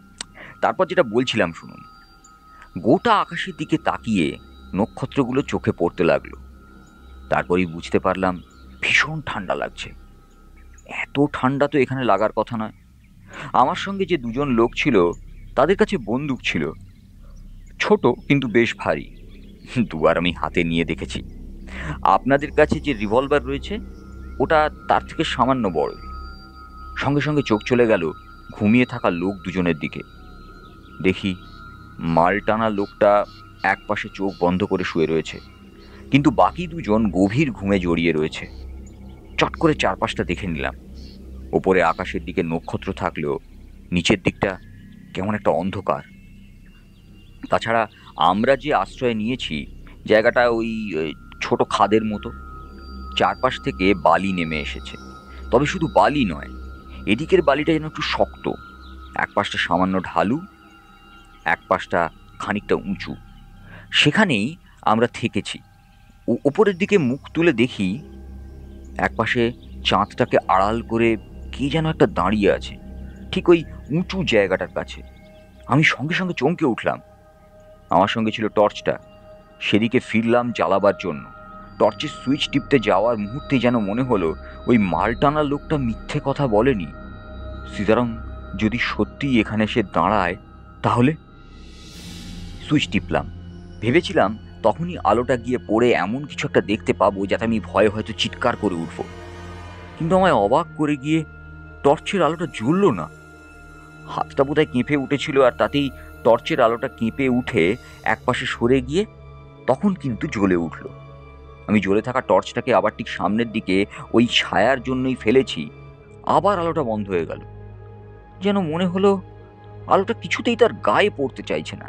তারপর যেটা বলছিলাম শুনুন। গোটা আকাশের দিকে তাকিয়ে নক্ষত্রগুলো চোখে পড়তে লাগলো। তারপরেই বুঝতে পারলাম ভীষণ ঠান্ডা লাগছে। এত ঠান্ডা তো এখানে লাগার কথা নয়। আমার সঙ্গে যে দুজন লোক ছিল তাদের কাছে বন্দুক ছিল, ছোট কিন্তু বেশ ভারী। দুবার আমি হাতে নিয়ে দেখেছি। আপনাদের কাছে যে রিভলভার রয়েছে ওটা তার থেকে সামান্য বড়। সঙ্গে সঙ্গে চোখ চলে গেল ঘুমিয়ে থাকা লোক দুজনের দিকে। দেখি মালটানা লোকটা এক পাশে চোখ বন্ধ করে শুয়ে রয়েছে, কিন্তু বাকি দুজন গভীর ঘুমে জড়িয়ে রয়েছে। চট করে চারপাশটা দেখে নিলাম। ওপরে আকাশের দিকে নক্ষত্র থাকলেও নিচের দিকটা কেমন একটা অন্ধকার। তাছাড়া আমরা যে আশ্রয় নিয়েছি জায়গাটা ওই ছোট খাদের মতো। চারপাশ থেকে বালি নেমে এসেছে, তবে শুধু বালি নয়, এদিকের বালিটা যেন একটু শক্ত। এক পাশটা সামান্য ঢালু, এক পাশটা খানিকটা উঁচু। সেখানেই আমরা থেকেছি। ওপরের দিকে মুখ তুলে দেখি একপাশে চাঁদটাকে আড়াল করে কে যেন একটা দাঁড়িয়ে আছে ঠিক ওই উঁচু জায়গাটার কাছে। আমি সঙ্গে সঙ্গে চমকে উঠলাম। আমার সঙ্গে ছিল টর্চটা। সেদিকে ফিরলাম জ্বালাবার জন্য। টর্চের সুইচ টিপতে যাওয়ার মুহূর্তেই যেন মনে হলো ওই মালটানা লোকটা মিথ্যে কথা বলেনি। সীতারাম যদি সত্যি এখানে এসে দাঁড়ায় তাহলে। সুইচ টিপলাম। ভেবেছিলাম তখনই আলোটা গিয়ে পড়ে এমন কিছু একটা দেখতে পাবো যাতে আমি ভয়ে হয়তো চিৎকার করে উঠব। কিন্তু আমায় অবাক করে গিয়ে টর্চের আলোটা জ্বলল না। হাতটা বোধহয় কেঁপে উঠেছিল, আর তাতেই টর্চের আলোটা কেঁপে উঠে একপাশে সরে গিয়ে তখন কিন্তু জ্বলে উঠল। আমি জ্বলে থাকা টর্চটাকে আবার ঠিক সামনের দিকে ওই ছায়ার জন্যই ফেলেছি, আবার আলোটা বন্ধ হয়ে গেল। যেন মনে হলো আলোটা কিছুতেই তার গায়ে পড়তে চাইছে না।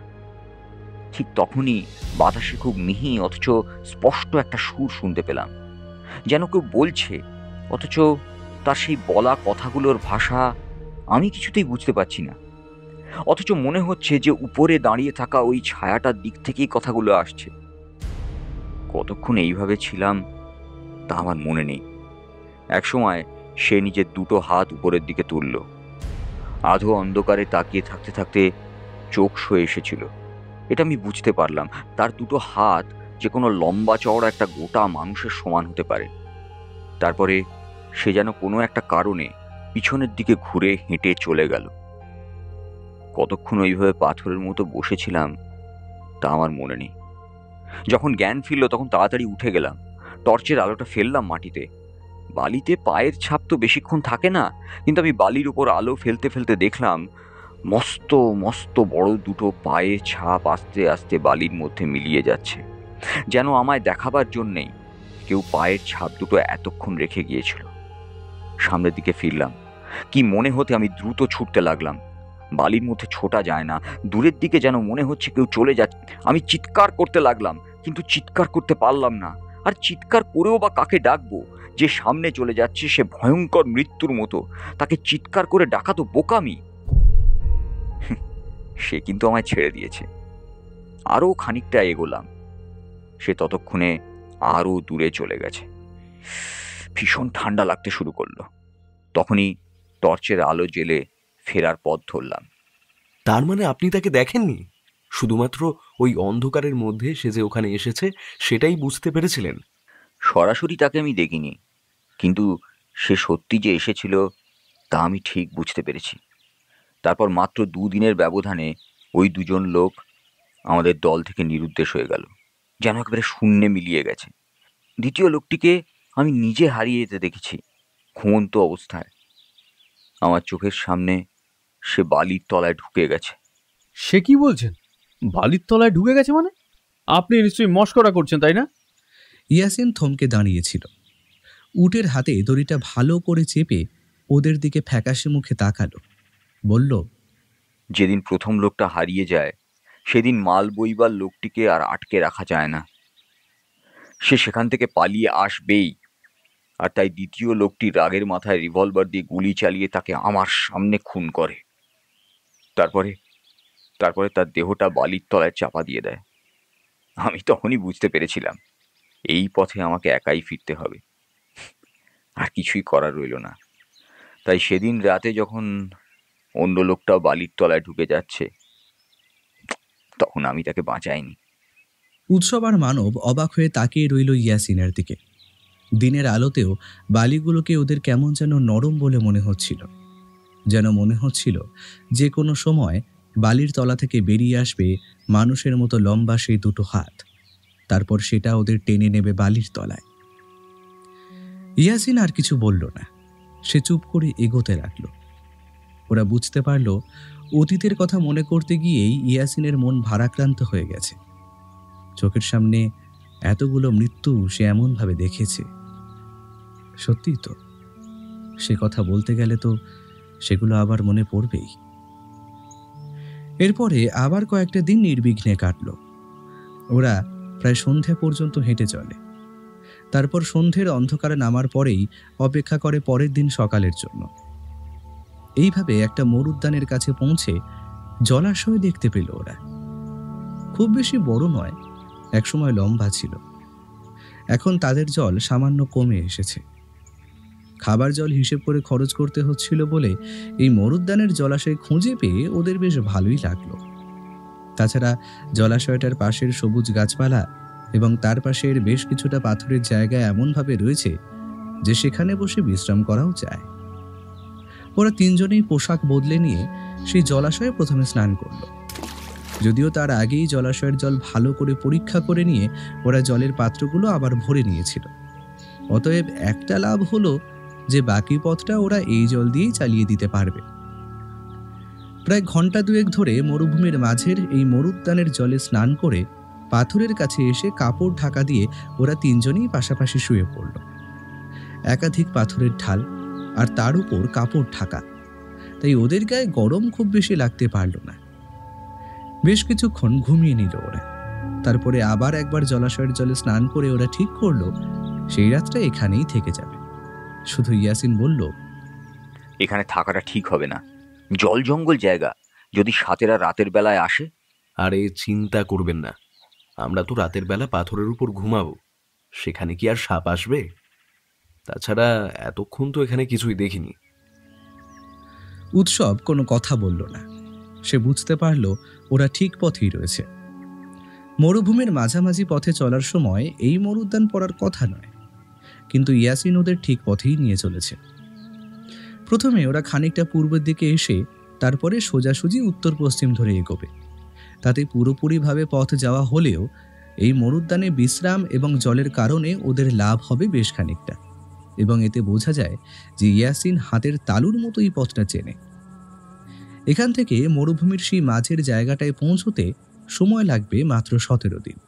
ঠিক তখনই বাতাসে খুব মিহি অথচ স্পষ্ট একটা সুর শুনতে পেলাম, যেন কেউ বলছে, অথচ তার সেই বলা কথাগুলোর ভাষা আমি কিছুতেই বুঝতে পারছি না। অথচ মনে হচ্ছে যে উপরে দাঁড়িয়ে থাকা ওই ছায়াটার দিক থেকেই কথাগুলো আসছে। কতক্ষণ এইভাবে ছিলাম তা আমার মনে নেই। একসময় সে নিজের দুটো হাত উপরের দিকে তুলল। আধো অন্ধকারে তাকিয়ে থাকতে থাকতে চোখ সয়ে এসেছিল, এটা আমি বুঝতে পারলাম। তার দুটো হাত যে কোনো লম্বা চওড়া একটা গোটা মানুষের সমান হতে পারে। তারপরে সে যেন কোনো একটা কারণে পিছনের দিকে ঘুরে হেঁটে চলে গেল। কতক্ষণ ওইভাবে পাথরের মতো বসেছিলাম তা আমার মনে নেই। যখন জ্ঞান ফিরল তখন তাড়াতাড়ি উঠে গেলাম। টর্চের আলোটা ফেললাম মাটিতে। বালিতে পায়ের ছাপ তো বেশিক্ষণ থাকে না, কিন্তু আমি বালির উপর আলো ফেলতে ফেলতে দেখলাম মস্ত মস্ত বড় দুটো পায়ের ছাপ আস্তে আস্তে বালির মধ্যে মিলিয়ে যাচ্ছে, যেন আমায় দেখাবার জন্যেই কেউ পায়ের ছাপ দুটো এতক্ষণ রেখে গিয়েছিল। সামনের দিকে ফিরলাম। কি মনে হতে আমি দ্রুত ছুটতে লাগলাম। বালির মধ্যে ছোটা যায় না, দূরের দিকে যেন মনে হচ্ছে কেউ চলে যাচ্ছে। আমি চিৎকার করতে লাগলাম, কিন্তু চিৎকার করতে পারলাম না। আর চিৎকার করেও বা কাকে ডাকবো? যে সামনে চলে যাচ্ছে সে ভয়ঙ্কর মৃত্যুর মতো, তাকে চিৎকার করে ডাকা তো বোকামি। সে কিন্তু আমায় ছেড়ে দিয়েছে। আরও খানিকটা এগোলাম, সে ততক্ষণে আরও দূরে চলে গেছে। ভীষণ ঠান্ডা লাগতে শুরু করলো। তখনই টর্চের আলো জ্বেলে ফেরার পথ ধরলাম। তার মানে আপনি তাকে দেখেননি? শুধুমাত্র ওই অন্ধকারের মধ্যে সে যে ওখানে এসেছে সেটাই বুঝতে পেরেছিলেন? সরাসরি তাকে আমি দেখিনি, কিন্তু সে সত্যি যে এসেছিল তা আমি ঠিক বুঝতে পেরেছি। তারপর মাত্র 2 দিনের ব্যবধানে ওই দুজন লোক আমাদের দল থেকে নিরুদ্দেশ হয়ে গেল, যেন একেবারে শূন্যে মিলিয়ে গেছে। দ্বিতীয় লোকটিকে আমি নিজে হারিয়ে যেতে দেখেছি ঘুমন্ত অবস্থায়। আমার চোখের সামনে সে বালির তলায় ঢুকে গেছে। সে কি বলছেন? বালির তলায় ঢুকে গেছে মানে? আপনি নিশ্চয়ই মশকরা করছেন, তাই না? ইয়াসিন থমকে দাঁড়িয়েছিল। উটের হাতে দড়িটা ভালো করে চেপে ওদের দিকে ফ্যাকাশে মুখে তাকালো, বলল, যেদিন প্রথম লোকটা হারিয়ে যায় সেদিন মাল বইবার লোকটিকে আর আটকে রাখা যায় না, সে সেখান থেকে পালিয়ে আসবেই। আর তাই দ্বিতীয় লোকটি রাগের মাথায় রিভলভার দিয়ে গুলি চালিয়ে তাকে আমার সামনে খুন করে। তারপরে তারপরে তার দেহটা বালির তলায় চাপা দিয়ে দেয়। আমি তখনই বুঝতে পেরেছিলাম এই পথে আমাকে একাই ফিরতে হবে, আর কিছুই করার রইল না। তাই সেদিন রাতে যখন অন্য লোকটাও বালির তলায় ঢুকে যাচ্ছে, তখন আমি তাকে বাঁচাইনি। উৎসব আর মানব অবাক হয়ে তাকিয়ে রইল ইয়াসিনের দিকে। দিনের আলোতেও বালিগুলোকে ওদের কেমন যেন নরম বলে মনে হচ্ছিল, যেন মনে হচ্ছিল যে কোনো সময় বালির তলা থেকে বেরিয়ে আসবে মানুষের মতো লম্বা সেই দুটো হাত, তারপর সেটা ওদের টেনে নেবে বালির তলায়। ইয়াসিন আর কিছু বলল না, সে চুপ করে এগোতে লাগল। ওরা বুঝতে পারল অতীতের কথা মনে করতে গিয়েই ইয়াসিনের মন ভারাক্রান্ত হয়ে গেছে। চোখের সামনে এতগুলো মৃত্যু সে এমনভাবে দেখেছে। সত্যি তো, সে কথা বলতে গেলে তো সেগুলো আবার মনে পড়বেই। এরপরে আবার কয়েকটা দিন নির্বিঘ্নে কাটল। ওরা প্রায় সন্ধ্যা পর্যন্ত হেঁটে চলে। তারপর সন্ধ্যের অন্ধকারে নামার পরেই অপেক্ষা করে পরের দিন সকালের জন্য। এইভাবে একটা মরুদ্যানের কাছে পৌঁছে জলাশয় দেখতে পেল ওরা। খুব বেশি বড় নয়, একসময় লম্বা ছিল। এখন তাদের জল সামান্য কমে এসেছে। খাবার জল হিসেব করে খরচ করতে হচ্ছিল বলে এই মরুদ্যানের জলাশয় খুঁজে পেয়ে ওদের বেশ ভালোই লাগলো। তাছাড়া জলাশয়টার পাশের সবুজ গাছপালা এবং তার পাশের বেশ কিছুটা পাথরের জায়গা এমনভাবে রয়েছে যে সেখানে বসে বিশ্রাম করাও যায়। ওরা তিনজনেই পোশাক বদলে নিয়ে সেই জলাশয়ে প্রথমে স্নান করল। যদিও তার আগেই জলাশয়ের জল ভালো করে পরীক্ষা করে নিয়ে ওরা জলের পাত্রগুলো আবার ভরে নিয়েছিল। অতএব একটা লাভ হলো যে বাকি পথটা ওরা এই জল দিয়েই চালিয়ে দিতে পারবে। প্রায় ঘন্টা দুয়েক ধরে মরুভূমির মাঝের এই মরুদ্যানের জলে স্নান করে পাথরের কাছে এসে কাপড় ঢাকা দিয়ে ওরা তিনজনেই পাশাপাশি শুয়ে পড়ল। একাধিক পাথরের ঢাল আর তার উপর কাপড় ঢাকা, তাই ওদের গায়ে গরম খুব বেশি লাগতে পারল না। বেশ কিছুক্ষণ ঘুমিয়ে নিল ওরা। তারপরে আবার একবার জলাশয়ের জলে স্নান করে ওরা ঠিক করলো সেই রাতটা এখানেই থেকে যাবে। শুধু ইয়াসিন বলল, এখানে থাকাটা ঠিক হবে না, জল জঙ্গল জায়গা, যদি সাথেরা রাতের বেলায় আসে। আরে চিন্তা করবেন না, আমরা তো রাতের বেলা পাথরের উপর ঘুমাবো, সেখানে কি আর সাপ আসবে? তাছাড়া এতক্ষণ তো এখানে কিছুই দেখিনি। উৎসব কোনো কথা বলল না। সে বুঝতে পারল ওরা ঠিক পথেই রয়েছে। মরুভূমির মাঝামাঝি পথে চলার সময় এই মরুদ্যান পড়ার কথা নয়, কিন্তু ইয়াসিন ওদের ঠিক পথেই নিয়ে চলেছে। প্রথমে ওরা খানিকটা পূর্বের দিকে এসে তারপরে সোজাসুজি উত্তর পশ্চিম ধরে এগোবে। তাতে পুরোপুরিভাবে পথ যাওয়া হলেও এই মরুদ্যানে বিশ্রাম এবং জলের কারণে ওদের লাভ হবে বেশ খানিকটা, এবং এতে বোঝা যায় যে ইয়াসিন হাতের তালুর মতোই পথটা চেনে। এখান থেকে মরুভূমির সেই মাঝের জায়গাটায় পৌঁছতে সময় লাগবে মাত্র 17 দিন।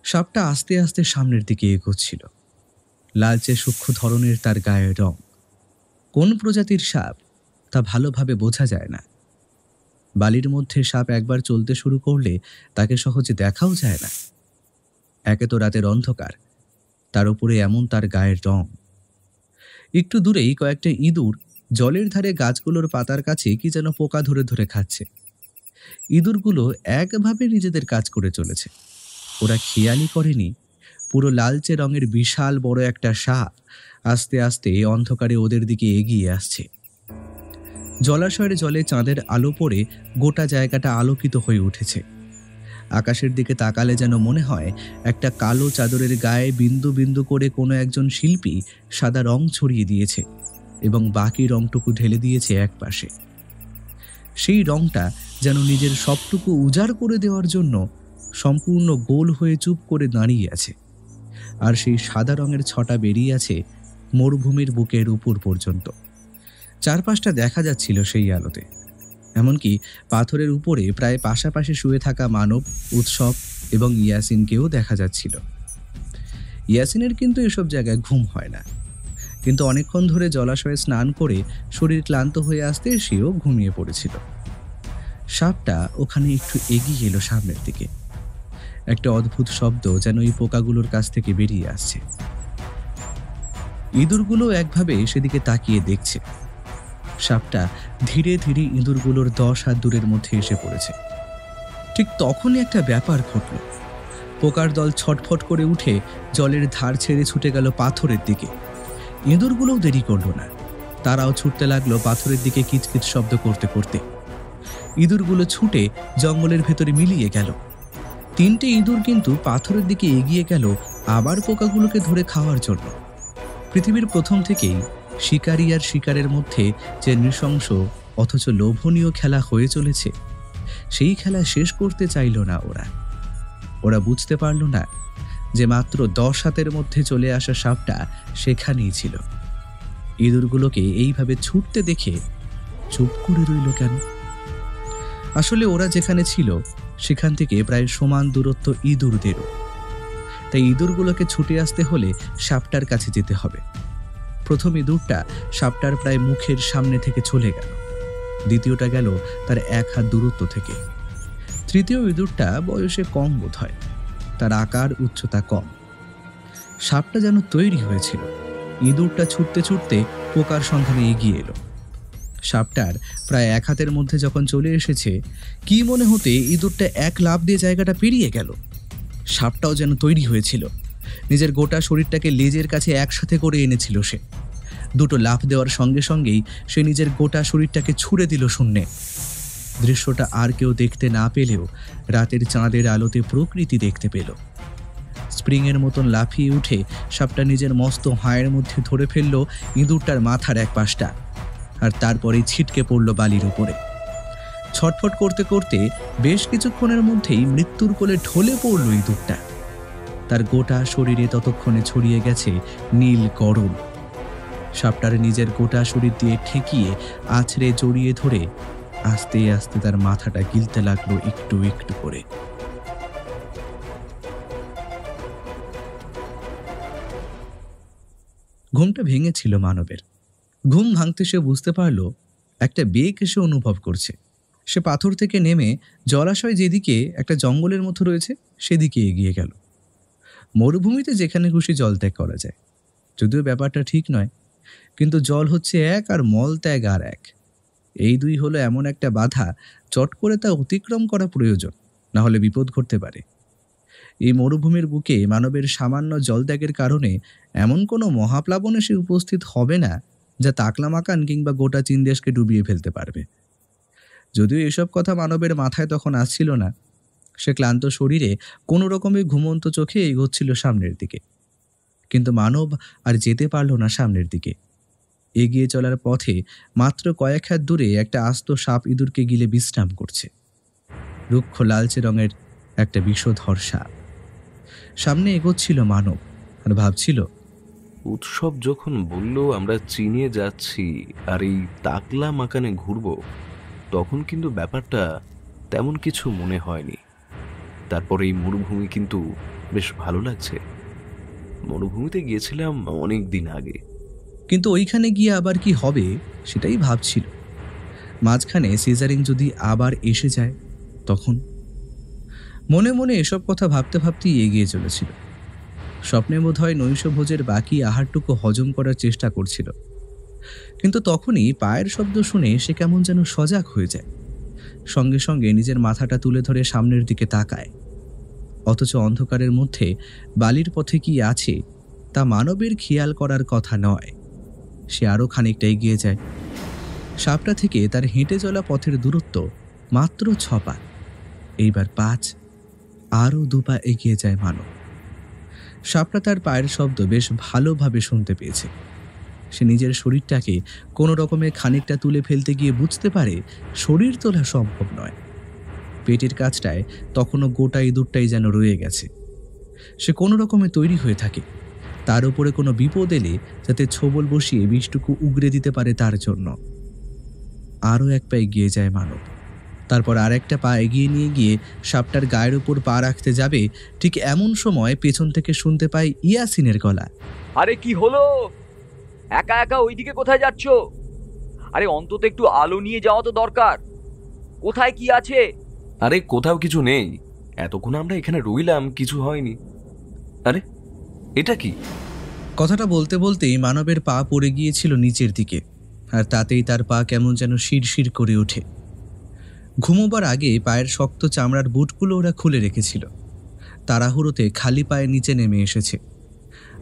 সাপটা আস্তে আস্তে সামনের দিকে এগোচ্ছিল। লালচে সূক্ষ্ম ধরনের তার গায়ের রং। কোন প্রজাতির সাপ তা ভালোভাবে বোঝা যায় না। বালির মধ্যে সাপ একবার চলতে শুরু করলে তাকে সহজে দেখাও যায় না। একে তো রাতের অন্ধকার, তার উপরে এমন তার গায়ের রং। একটু দূরেই কয়েকটা ইঁদুর জলের ধারে গাছগুলোর পাতার কাছে কি যেন পোকা ধরে ধরে খাচ্ছে। ইঁদুরগুলো একভাবে নিজেদের কাজ করে চলেছে। ওরা খেয়ালই করেনি পুরো লালচে রঙের বিশাল বড় একটা সাপ আস্তে আস্তে অন্ধকারে ওদের দিকে এগিয়ে আসছে। জলাশয়ের জলে চাঁদের আলো পড়ে গোটা জায়গাটা আলোকিত হয়ে উঠেছে। আকাশের দিকে তাকালে যেন মনে হয় একটা কালো চাদরের গায়ে বিন্দু বিন্দু করে কোনো একজন শিল্পী সাদা রং ছড়িয়ে দিয়েছে এবং বাকি রংটুকু ঢেলে দিয়েছে একপাশে। সেই রংটা যেন নিজের সবটুকু উজাড় করে দেওয়ার জন্য সম্পূর্ণ গোল হয়ে চুপ করে দাঁড়িয়ে আছে। আর সেই সাদা রঙের ছটা বেরিয়ে আছে মরুভূমির বুকের উপর পর্যন্ত। চারপাশটা দেখা যাচ্ছিল সেই আলোতে। এমনকি পাথরের উপরে প্রায় পাশাপাশি শুয়ে থাকা মানব, উৎসব এবং ইয়াসিনকেও দেখা যাচ্ছিল। ইয়াসিনের কিন্তু এসব জায়গায় ঘুম হয় না, কিন্তু অনেকক্ষণ ধরে জলাশয়ে স্নান করে শরীর ক্লান্ত হয়ে আসতে সেও ঘুমিয়ে পড়েছিল। সাপটা ওখানে একটু এগিয়ে এলো সামনের দিকে। একটা অদ্ভুত শব্দ যেন এই পোকাগুলোর কাছ থেকে বেরিয়ে আসছে। ইঁদুরগুলো একভাবে সেদিকে তাকিয়ে দেখছে। সাপটা ধীরে ধীরে ইঁদুরগুলোর 10 হাত দূরের মধ্যে এসে পড়েছে। ঠিক তখনই একটা ব্যাপার ঘটল। পোকার দল ছটফট করে উঠে জলের ধার ছেড়ে ছুটে গেল পাথরের দিকে। ইঁদুরগুলোও দেরি করল না, তারাও ছুটতে লাগলো পাথরের দিকে কিচকিচ শব্দ করতে করতে। ইঁদুরগুলো ছুটে জঙ্গলের ভেতরে মিলিয়ে গেল। 3টে ইঁদুর কিন্তু পাথরের দিকে এগিয়ে গেল আবার পোকাগুলোকে ধরে খাওয়ার জন্য। পৃথিবীর প্রথম থেকেই শিকারী আর শিকারের মধ্যে যে নৃশংস অথচ লোভনীয় খেলা হয়ে চলেছে, সেই খেলা শেষ করতে চাইল না ওরা বুঝতে পারল না যে মাত্র 10 হাতের মধ্যে চলে আসা সাপটা সেখানেই ছিল। ইঁদুরগুলোকে এইভাবে ছুটতে দেখে চুপ করে রইল কেন? আসলে ওরা যেখানে ছিল সেখান থেকে প্রায় সমান দূরত্ব ইঁদুরদেরও। তাই ইঁদুরগুলোকে ছুটে আসতে হলে সাপটার কাছে যেতে হবে। প্রথম ইঁদুরটা সাপটার প্রায় মুখের সামনে থেকে চলে গেল, দ্বিতীয়টা গেল তার 1 হাত দূরত্ব থেকে, তৃতীয় ইঁদুরটা বয়সে কম বোধ হয়, তার আকার উচ্চতা কম। সাপটা যেন তৈরি হয়েছিল। ইঁদুরটা ছুটতে ছুটতে পোকার সন্ধানে এগিয়ে এলো। সাপটার প্রায় 1 হাতের মধ্যে যখন চলে এসেছে, কি মনে হতে ইঁদুরটা 1 লাফ দিয়ে জায়গাটা পেরিয়ে গেল। সাপটাও যেন তৈরি হয়েছিল, নিজের গোটা শরীরটাকে লেজের কাছে একসাথে করে এনেছিল সে। 2টো লাফ দেওয়ার সঙ্গে সঙ্গেই সে নিজের গোটা শরীরটাকে ছুঁড়ে দিল শূন্যে। দৃশ্যটা আর কেউ দেখতে না পেলেও রাতের চাঁদের আলোতে প্রকৃতি দেখতে পেল। স্প্রিংয়ের মতন লাফিয়ে উঠে সাপটা নিজের মস্ত হায়ের মধ্যে ধরে ফেলল ইঁদুরটার মাথার এক পাশটা, আর তারপরেই ছিটকে পড়ল বালির উপরে। ছটফট করতে করতে বেশ কিছুক্ষণের মধ্যেই মৃত্যুর কোলে ঢলে পড়ল ইঁদুরটা। তার গোটা শরীরে ততক্ষণে ছড়িয়ে গেছে নীল গরল। সাপটার নিজের গোটা শরীর দিয়ে ঠেকিয়ে আছড়ে জড়িয়ে ধরে আস্তে আস্তে তার মাথাটা গিলতে লাগলো একটু একটু করে। ঘুমটা ভেঙেছিল মানবের। ঘুম ভাঙতে সে বুঝতে পারল একটা বেগ সে অনুভব করছে। সে পাথর থেকে নেমে জলাশয় যেদিকে একটা জঙ্গলের মতো রয়েছে সেদিকে এগিয়ে গেল। মরুভূমিতে যেখানে খুশি জল ত্যাগ করা যায়, যদিও ব্যাপারটা ঠিক নয়, কিন্তু জল হচ্ছে এক আর মল ত্যাগ আর এক। এই দুই হলো এমন একটা বাধা, চট করে তা অতিক্রম করা প্রয়োজন, না হলে বিপদ ঘটতে পারে। এই মরুভূমির বুকে মানবের সামান্য জলত্যাগের কারণে এমন কোনো মহাপ্লাবনে সে উপস্থিত হবে না যা তাকলামাকান কিংবা গোটা চীন দেশকে ডুবিয়ে ফেলতে পারবে। যদিও এসব কথা মানবের মাথায় তখন আসছিল না, সে ক্লান্ত শরীরে কোনো রকমে ঘুমন্ত চোখে এগোচ্ছিল সামনের দিকে। কিন্তু মানব আর যেতে পারল না সামনের দিকে। এগিয়ে চলার পথে মাত্র কয়েক হাত দূরে একটা আস্ত সাপ ইঁদুরকে গিলে বিশ্রাম করছে। রুক্ষ লালচে রঙের একটা বিষধর সাপ। সামনে এগোচ্ছিল মানব আর ভাবছিল, উৎসব যখন বলল আমরা চীনে যাচ্ছি আর এই তাকলা মাকানে ঘুরবো, তখন কিন্তু ব্যাপারটা তেমন কিছু মনে হয়নি। তারপর এই মরুভূমি কিন্তু বেশ ভালো লাগছে। মরুভূমিতে গিয়েছিলাম অনেক দিন আগে, কিন্তু ওইখানে গিয়ে আবার কি হবে সেটাই ভাবছিল। মাঝখানে সিজারিং যদি আবার এসে যায় তখন। মনে মনে এসব কথা ভাবতে ভাবতেই এগিয়ে চলেছিল। স্বপ্নে বোধহয় নৈশভোজের বাকি আহারটুকু হজম করার চেষ্টা করছিল, কিন্তু তখনই পায়ের শব্দ শুনে সে কেমন যেন সজাগ হয়ে যায়। সঙ্গে সঙ্গে নিজের মাথাটা তুলে ধরে সামনের দিকে তাকায়। অথচ অন্ধকারের মধ্যে বালির পথে কি আছে তা মানবের খেয়াল করার কথা নয়। সে আরও খানিকটা এগিয়ে যায়। সাপটা থেকে তার হেঁটে চলা পথের দূরত্ব মাত্র 6 পা, এইবার 5, আরও 2 পা এগিয়ে যায় মানব। সাপটা তার পায়ের শব্দ বেশ ভালোভাবে শুনতে পেয়েছে। সে নিজের শরীরটাকে কোনো রকমে খানিকটা তুলে ফেলতে গিয়ে বুঝতে পারে শরীর তোলা সম্ভব নয়। পেটের কাছটায় তখনও গোটা ইঁদুরটাই যেন রয়ে গেছে। সে কোনো রকমে তৈরি হয়ে থাকে, তার উপরে কোনো বিপদ এলে যাতে ছোবল বসিয়ে বিষটুকু উগরে দিতে পারে তার জন্য। আরও 1 পা এগিয়ে যায় মানব। তারপর আরেকটা পা এগিয়ে নিয়ে গিয়ে সাপটার গায়ের উপর পা রাখতে যাবে, ঠিক এমন সময় পেছন থেকে শুনতে পায় ইয়াসিনের গলা। আরে কি হলো? একা একা ওইদিকে কোথায় যাচ্ছ? আরে অন্তত একটু আলো নিয়ে যাওয়া তো দরকার। কোথায় কি আছে? আরে কোথাও কিছু নেই, এতক্ষণ আমরা এখানে রইলাম, কিছু হয়নি। আরে এটা কি? কথাটা বলতে বলতেই মানবের পা পড়ে গিয়েছিল নিচের দিকে, আর তাতেই তার পা কেমন যেন শিরশির করে ওঠে। ঘুমোবার আগে পায়ের শক্ত চামড়ার বুটগুলো ওরা খুলে রেখেছিল। তাড়াহুড়োতে খালি পায়ে নিচে নেমে এসেছে।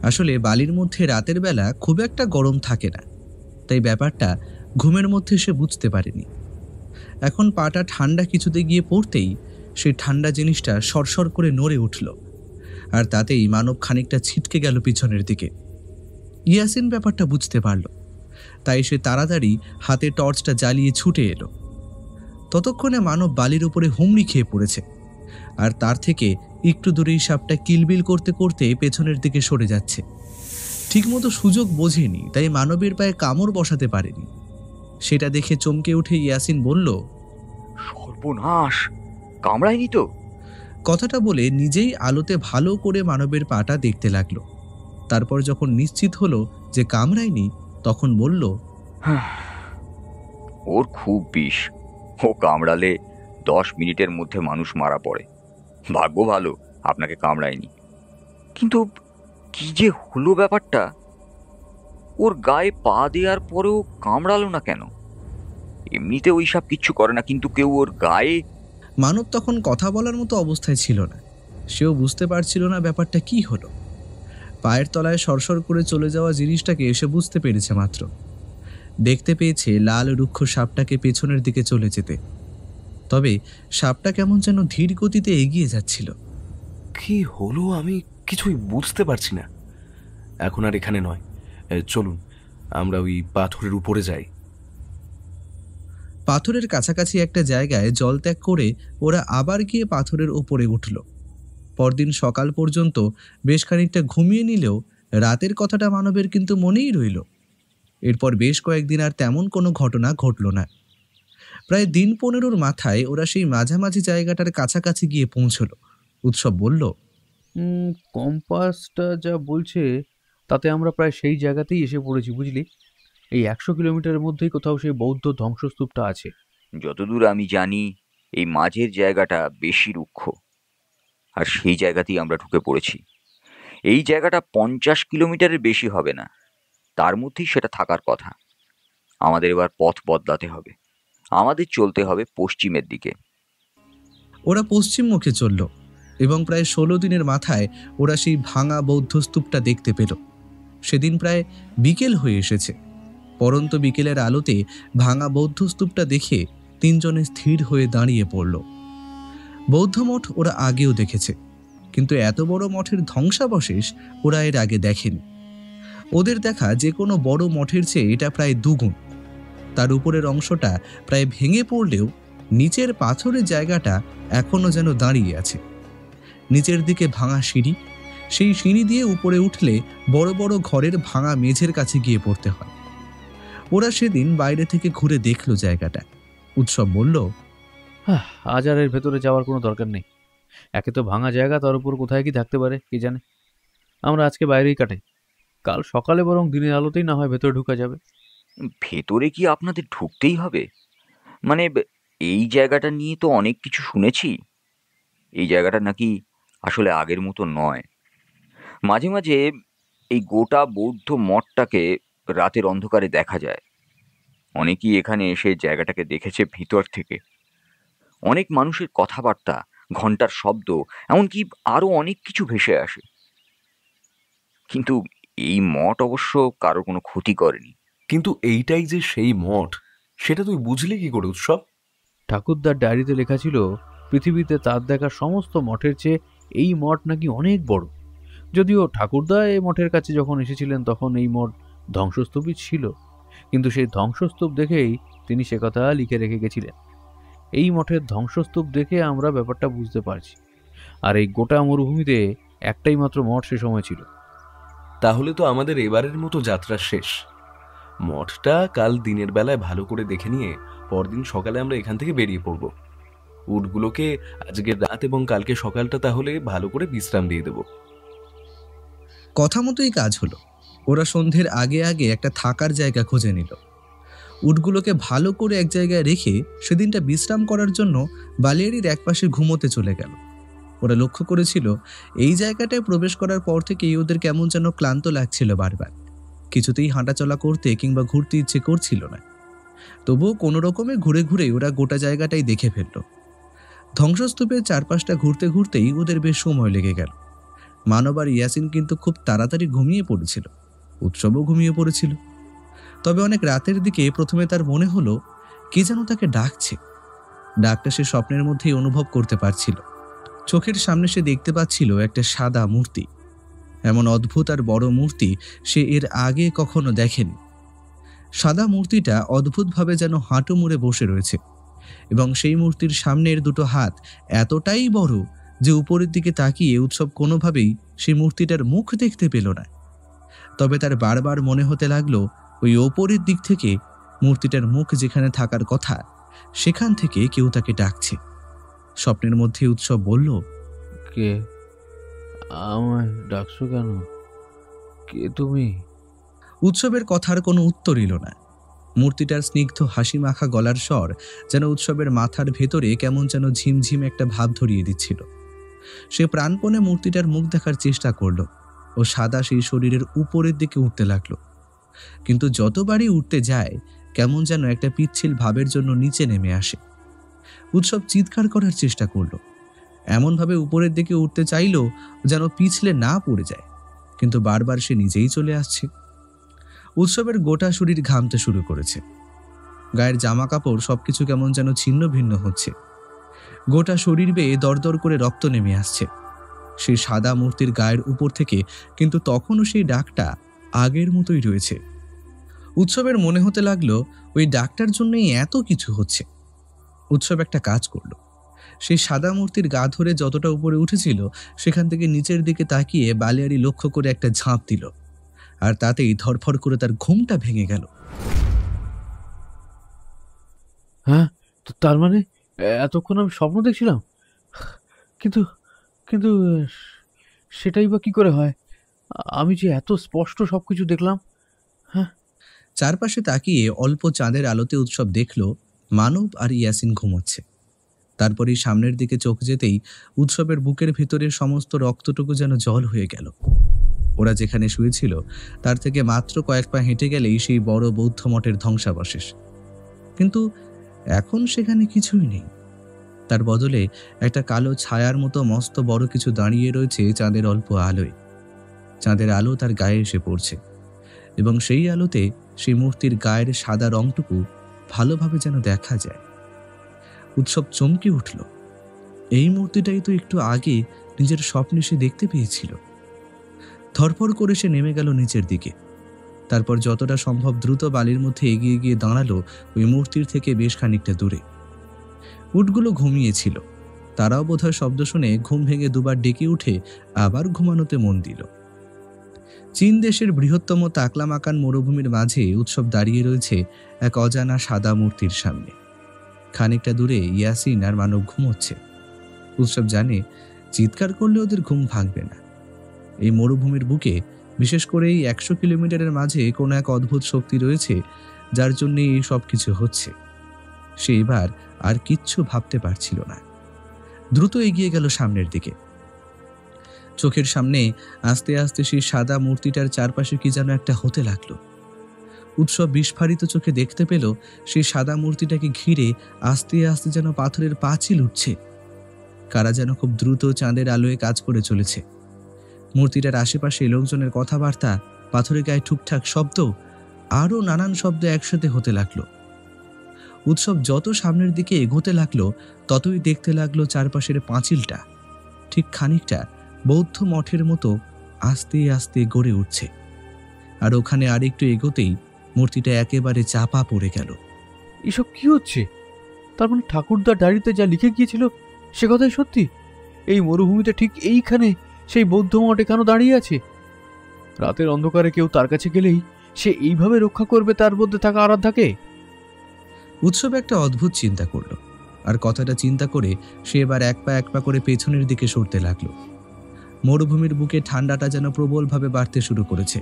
আসলে বালির মধ্যে রাতের বেলা খুব একটা গরম থাকে না, তাই ব্যাপারটা ঘুমের মধ্যে সে বুঝতে পারেনি। এখন পাটা ঠান্ডা কিছুতে গিয়ে পড়তেই সেই ঠান্ডা জিনিসটা সরসর করে নড়ে উঠল, আর তাতেই মানব খানিকটা ছিটকে গেল পিছনের দিকে। ইয়াসিন ব্যাপারটা বুঝতে পারল, তাই সে তাড়াতাড়ি হাতে টর্চটা জ্বালিয়ে ছুটে এলো। ততক্ষণে মানব বালির উপরে হুমড়ি খেয়ে পড়েছে, আর তার থেকে একটু দূরেই সাপটা কিলবিল করতে করতে পেছনের দিকে সরে যাচ্ছে। ঠিকমতো সুযোগ বোঝেনি, তাই মানবের পায়ে কামড় বসাতে পারেনি। সেটা দেখে চমকে উঠে ইয়াসিন বলল, সর্বনাশ, কামড়ায়নি তো? কথাটা বলে নিজেই আলোতে ভালো করে মানবের পাটা দেখতে লাগলো। তারপর যখন নিশ্চিত হলো যে কামড়ায়নি, তখন বলল, ওর খুব বিষ। ও কামড়ালে 10 মিনিটের মধ্যে মানুষ মারা পড়ে। ভাগ্য ভালো আপনাকে কামড়ায়নি। কিন্তু কি যে হলো ব্যাপারটা, ওর গায়ে পা দেওয়ার পরেও কামড়ালো না কেন? এমনিতে ওই সব কিচ্ছু করে না, কিন্তু কেউ ওর গায়ে। মানব তখন কথা বলার মতো অবস্থায় ছিল না। সেও বুঝতে পারছিল না ব্যাপারটা কি হলো। পায়ের তলায় সরসর করে চলে যাওয়া জিনিসটাকে এসে বুঝতে পেরেছে মাত্র। দেখতে পেয়েছে লাল রুক্ষ সাপটাকে পেছনের দিকে চলে যেতে। তবে সাপটা কেমন যেন ধীর গতিতে এগিয়ে যাচ্ছিল। কি হলো আমি কিছুই বুঝতে পারছি না। এখন আর এখানে নয়, চলুন আমরা ওই পাথরের উপরে যাই। পাথরের কাছাকাছি একটা জায়গায় জল ত্যাগ করে ওরা আবার গিয়ে পাথরের ওপরে উঠল। পরদিন সকাল পর্যন্ত বেশ খানিকটা ঘুমিয়ে নিলেও রাতের কথাটা মানবের কিন্তু মনেই রইল। এরপর বেশ কয়েকদিন আর তেমন কোনো ঘটনা ঘটল না। প্রায় দিন 15 মাথায় ওরা সেই মাঝামাঝি জায়গাটার কাছাকাছি গিয়ে পৌঁছল। উৎসব বলল, কম্পাসটা যা বলছে তাতে আমরা প্রায় সেই জায়গাতেই এসে পড়েছি, বুঝলি? এই 100 কিলোমিটারের মধ্যেই কোথাও সেই বৌদ্ধ ধ্বংসস্তূপটা আছে। যতদূর আমি জানি এই মাঝের জায়গাটা বেশি রুক্ষ, আর সেই জায়গাতেই আমরা ঢুকে পড়েছি। এই জায়গাটা 50 কিলোমিটারের বেশি হবে না, তার মধ্যেই সেটা থাকার কথা। আমাদের এবার পথ বদলাতে হবে, আমাদের চলতে হবে পশ্চিমের দিকে। ওরা পশ্চিম মুখে চলল এবং প্রায় 16 দিনের মাথায় ওরা সেই ভাঙা বৌদ্ধ স্তূপটা দেখতে পেল। সেদিন প্রায় বিকেল হয়ে এসেছে। পরন্ত বিকেলের আলোতে ভাঙা বৌদ্ধ স্তূপটা দেখে তিনজনে স্থির হয়ে দাঁড়িয়ে পড়ল। বৌদ্ধ মঠ ওরা আগেও দেখেছে, কিন্তু এত বড় মঠের ধ্বংসাবশেষ ওরা এর আগে দেখেনি। ওদের দেখা যে কোনো বড় মঠের চেয়ে এটা প্রায় দুগুণ। তার উপরের অংশটা প্রায় ভেঙে পড়লেও নিচের পাথরের জায়গাটা এখনো যেন দাঁড়িয়ে আছে। নিচের দিকে ভাঙা সিঁড়ি, সেই সিঁড়ি দিয়ে উপরে উঠলে বড় বড় ঘরের ভাঙা মেঝের কাছে গিয়ে পড়তে হয়। ওরা সেদিন বাইরে থেকে ঘুরে দেখল জায়গাটা। উৎসব বলল, আজ আর এর ভেতরে যাওয়ার কোনো দরকার নেই। একে তো ভাঙা জায়গা, তার উপর কোথায় কি থাকতে পারে কি জানে। আমরা আজকে বাইরেই কাটাই, কাল সকালে বরং দিনের আলোতেই না হয় ভেতরে ঢুকা যাবে। ভেতরে কি আপনাদের ঢুকতেই হবে? মানে এই জায়গাটা নিয়ে তো অনেক কিছু শুনেছি। এই জায়গাটা নাকি আসলে আগের মতো নয়। মাঝে মাঝে এই গোটা বৌদ্ধ মঠটাকে রাতের অন্ধকারে দেখা যায়। অনেকেই এখানে এসে জায়গাটাকে দেখেছে ভিতর থেকে। অনেক মানুষের কথাবার্তা, ঘন্টার শব্দ, এমনকি আরো অনেক কিছু ভেসে আসে। কিন্তু এই মঠ অবশ্য কারো কোনো ক্ষতি করেনি। কিন্তু এইটাই যে সেই মঠ, সেটা তুই বুঝলি কি করে উৎসব? ঠাকুরদার ডায়েরিতে লেখা ছিল পৃথিবীতে তার দেখা সমস্ত মঠের চেয়ে এই মঠ নাকি অনেক বড়। যদিও ঠাকুরদা এই মঠের কাছে যখন এসেছিলেন তখন এই মঠ ধ্বংসস্তূপই ছিল, কিন্তু সেই ধ্বংসস্তূপ দেখেই তিনি সে কথা লিখে রেখে গেছিলেন। এই মঠের ধ্বংসস্তূপ দেখে আমরা ব্যাপারটা বুঝতে পারছি। আর এই গোটা মরুভূমিতে একটাই মাত্র মঠ সে সময় ছিল। তাহলে তো আমাদের এবারের মতো যাত্রা শেষ। মঠটা কাল দিনের বেলায় ভালো করে দেখে নিয়ে পরদিন সকালে আমরা এখান থেকে বেরিয়ে পড়ব। উটগুলোকে আজকে রাত এবং কালকে সকালটা তাহলে ভালো করে বিশ্রাম দিয়ে দেবো। কথা মতোই কাজ হলো। ওরা সন্ধ্যের আগে আগে একটা থাকার জায়গা খুঁজে নিল। উটগুলোকে ভালো করে এক জায়গায় রেখে সেদিনটা বিশ্রাম করার জন্য বালিয়াড়ির একপাশে ঘুমোতে চলে গেল। ওরা লক্ষ্য করেছিল এই জায়গাটায় প্রবেশ করার পর থেকেই ওদের কেমন যেন ক্লান্ত লাগছিল বারবার। কিছুতেই হাঁটাচলা করতে কিংবা ঘুরতে ইচ্ছে করছিল না। তবুও কোনো রকমে ঘুরে ঘুরে ওরা গোটা জায়গাটাই দেখে ফেলল। ধ্বংসস্তূপের চারপাশটা ঘুরতে ঘুরতেই ওদের বেশ সময় লেগে গেল। মানব আর ইয়াসিন কিন্তু খুব তাড়াতাড়ি ঘুমিয়ে পড়েছিল। উৎসবও ঘুমিয়ে পড়েছিল। তবে অনেক রাতের দিকে প্রথমে তার মনে হলো কে যেন তাকে ডাকছে। ডাকটা সে স্বপ্নের মধ্যেই অনুভব করতে পারছিল। চোখের সামনে সে দেখতে পাচ্ছিল একটা সাদা মূর্তি। এমন অদ্ভুত আর বড় মূর্তি সে এর আগে কখনো দেখেনি। সাদা মূর্তিটা অদ্ভুতভাবে যেন হাঁটু মুড়ে বসে রয়েছে এবং সেই মূর্তির সামনের দুটো হাত এতটাই বড় যে উপরের দিকে তাকিয়ে উৎসব কোনোভাবেই সেই মূর্তিটার মুখ দেখতে পেল না। তবে তার বারবার মনে হতে লাগলো ওই ওপরের দিক থেকে মূর্তিটার মুখ যেখানে থাকার কথা সেখান থেকে কেউ তাকে ডাকছে। স্বপ্নের মধ্যে উৎসব বলল, কে আমায় ডাকছো কেন? কে তুমি? উৎসবের কথার কোনো উত্তর এলো না। মূর্তিটার স্নিগ্ধ হাসি মাখা গলার স্বর যেন উৎসবের মাথার ভেতরে কেমন যেন ঝিমঝিম একটা ভাব ধরিয়ে দিচ্ছিল। সে প্রাণপণে মূর্তিটার মুখ দেখার চেষ্টা করল ও সাদা সেই শরীরের উপরের দিকে উঠতে লাগলো। কিন্তু যতবারই উঠতে যায় কেমন যেন একটা পিচ্ছিল ভাবের জন্য নিচে নেমে আসে। উৎসব চিৎকার করার চেষ্টা করলো, এমনভাবে উপরের দিকে উঠতে চাইল যেন পিছলে না পড়ে যায়, কিন্তু বারবার সে নিজেই চলে আসছে। উৎসবের গোটা শরীর ঘামতে শুরু করেছে। গায়ের জামা কাপড় সবকিছু কেমন যেন ছিন্ন ভিন্ন হচ্ছে। গোটা শরীর বেয়ে দরদর করে রক্ত নেমে আসছে সেই সাদা মূর্তির গায়ের উপর থেকে, কিন্তু তখনও সেই ডাকটা আগের মতোই রয়েছে। উৎসবের মনে হতে লাগলো ওই ডাকটার জন্যই এত কিছু হচ্ছে। উৎসব একটা কাজ করলো, সেই সাদা মূর্তির গা ধরে যতটা উপরে উঠেছিল সেখান থেকে নিচের দিকে তাকিয়ে বালিয়াড়ি লক্ষ্য করে একটা ঝাঁপ দিল, আর তাতেই ধরফর করে তার ঘুমটা ভেঙে গেল। হ্যাঁ, তো তার মানে এতক্ষণ আমি স্বপ্ন দেখছিলাম, কিন্তু কিন্তু সেটাই বা কি করে হয়? আমি যে এত স্পষ্ট সবকিছু দেখলাম। হ্যাঁ, চারপাশে তাকিয়ে অল্প চাঁদের আলোতে উৎসব দেখল মানব আর ইয়াসিন ঘুমোচ্ছে। তারপরেই সামনের দিকে চোখ যেতেই উৎসবের বুকের ভিতরের সমস্ত রক্তটুকু যেন জল হয়ে গেল। ওরা যেখানে শুয়েছিল তার থেকে মাত্র কয়েক পা হেঁটে গেলেই সেই বড় বৌদ্ধ মঠের ধ্বংসাবশেষ। কিন্তু এখন সেখানে কিছুই নেই। তার বদলে একটা কালো ছায়ার মতো মস্ত বড় কিছু দাঁড়িয়ে রয়েছে চাঁদের অল্প আলোয়। চাঁদের আলো তার গায়ে এসে পড়ছে এবং সেই আলোতে সেই মূর্তির গায়ের সাদা রংটুকু ভালোভাবে যেন দেখা যায়। উৎসব চমকে উঠল। এই মূর্তিটাই তো একটু আগে নিজের স্বপ্নে সে দেখতে পেয়েছিল। ধরফর করে সে নেমে গেল নিচের দিকে। তারপর যতটা সম্ভব দ্রুত বালির মধ্যে এগিয়ে গিয়ে দাঁড়ালো ওই মূর্তির থেকে বেশ খানিকটা দূরে। উটগুলো ঘুমিয়েছিল। তারাও বোধহয় শব্দ শুনে ঘুম ভেঙে দুবার ডেকে উঠে আবার ঘুমানোতে মন দিল। চীন দেশের বৃহত্তম তাকলামাকান মরুভূমির মাঝে উৎসব দাঁড়িয়ে রয়েছে এক অজানা সাদা মূর্তির সামনে। খানিকটা দূরে ইয়াসিন আর মানব ঘুমোচ্ছে। উৎসব জানে চিৎকার করলে ওদের ঘুম ভাঙবে না। এই মরুভূমির বুকে, বিশেষ করে এই 100 কিলোমিটারের মাঝে কোনো এক অদ্ভুত শক্তি রয়েছে যার জন্য এই সব কিছু হচ্ছে। সে এবার আর কিচ্ছু ভাবতে পারছিল না। দ্রুত এগিয়ে গেল সামনের দিকে। চোখের সামনে আস্তে আস্তে সেই সাদা মূর্তিটার চারপাশে কি যেন একটা হতে লাগলো। উৎসব বিস্ফারিত চোখে দেখতে পেল সেই সাদা মূর্তিটাকে ঘিরে আস্তে আস্তে যেন পাথরের পাঁচিল উঠছে। কারা যেন খুব দ্রুত চাঁদের আলোয় কাজ করে চলেছে। মূর্তিটার আশেপাশে লোকজনের কথাবার্তা, পাথরের গায়ে ঠুকঠাক শব্দ, আরও নানান শব্দ একসাথে হতে লাগলো। উৎসব যত সামনের দিকে এগোতে লাগলো ততই দেখতে লাগলো চারপাশের পাঁচিলটা ঠিক খানিকটা বৌদ্ধ মঠের মতো আস্তে আস্তে গড়ে উঠছে। আর ওখানে আরেকটু এগোতেই মূর্তিটা একেবারে চাপা পড়ে গেল। এসব কি হচ্ছে? তার মানে ঠাকুরদার ডায়েরিতে যা লিখে গিয়েছিল সে কথাই সত্যি? এই মরুভূমিতে ঠিক এইখানে সেই বৌদ্ধ মঠ কেন দাঁড়িয়ে আছে? রাতের অন্ধকারে কেউ তার কাছে গেলেই সে এইভাবে রক্ষা করবে তার মধ্যে থাকা আরাধ্যাকে? উৎসব একটা অদ্ভুত চিন্তা করল। আর কথাটা চিন্তা করে সে এবার এক পা করে পেছনের দিকে সরতে লাগলো। মরুভূমির বুকে ঠান্ডাটা যেন প্রবলভাবে বাড়তে শুরু করেছে।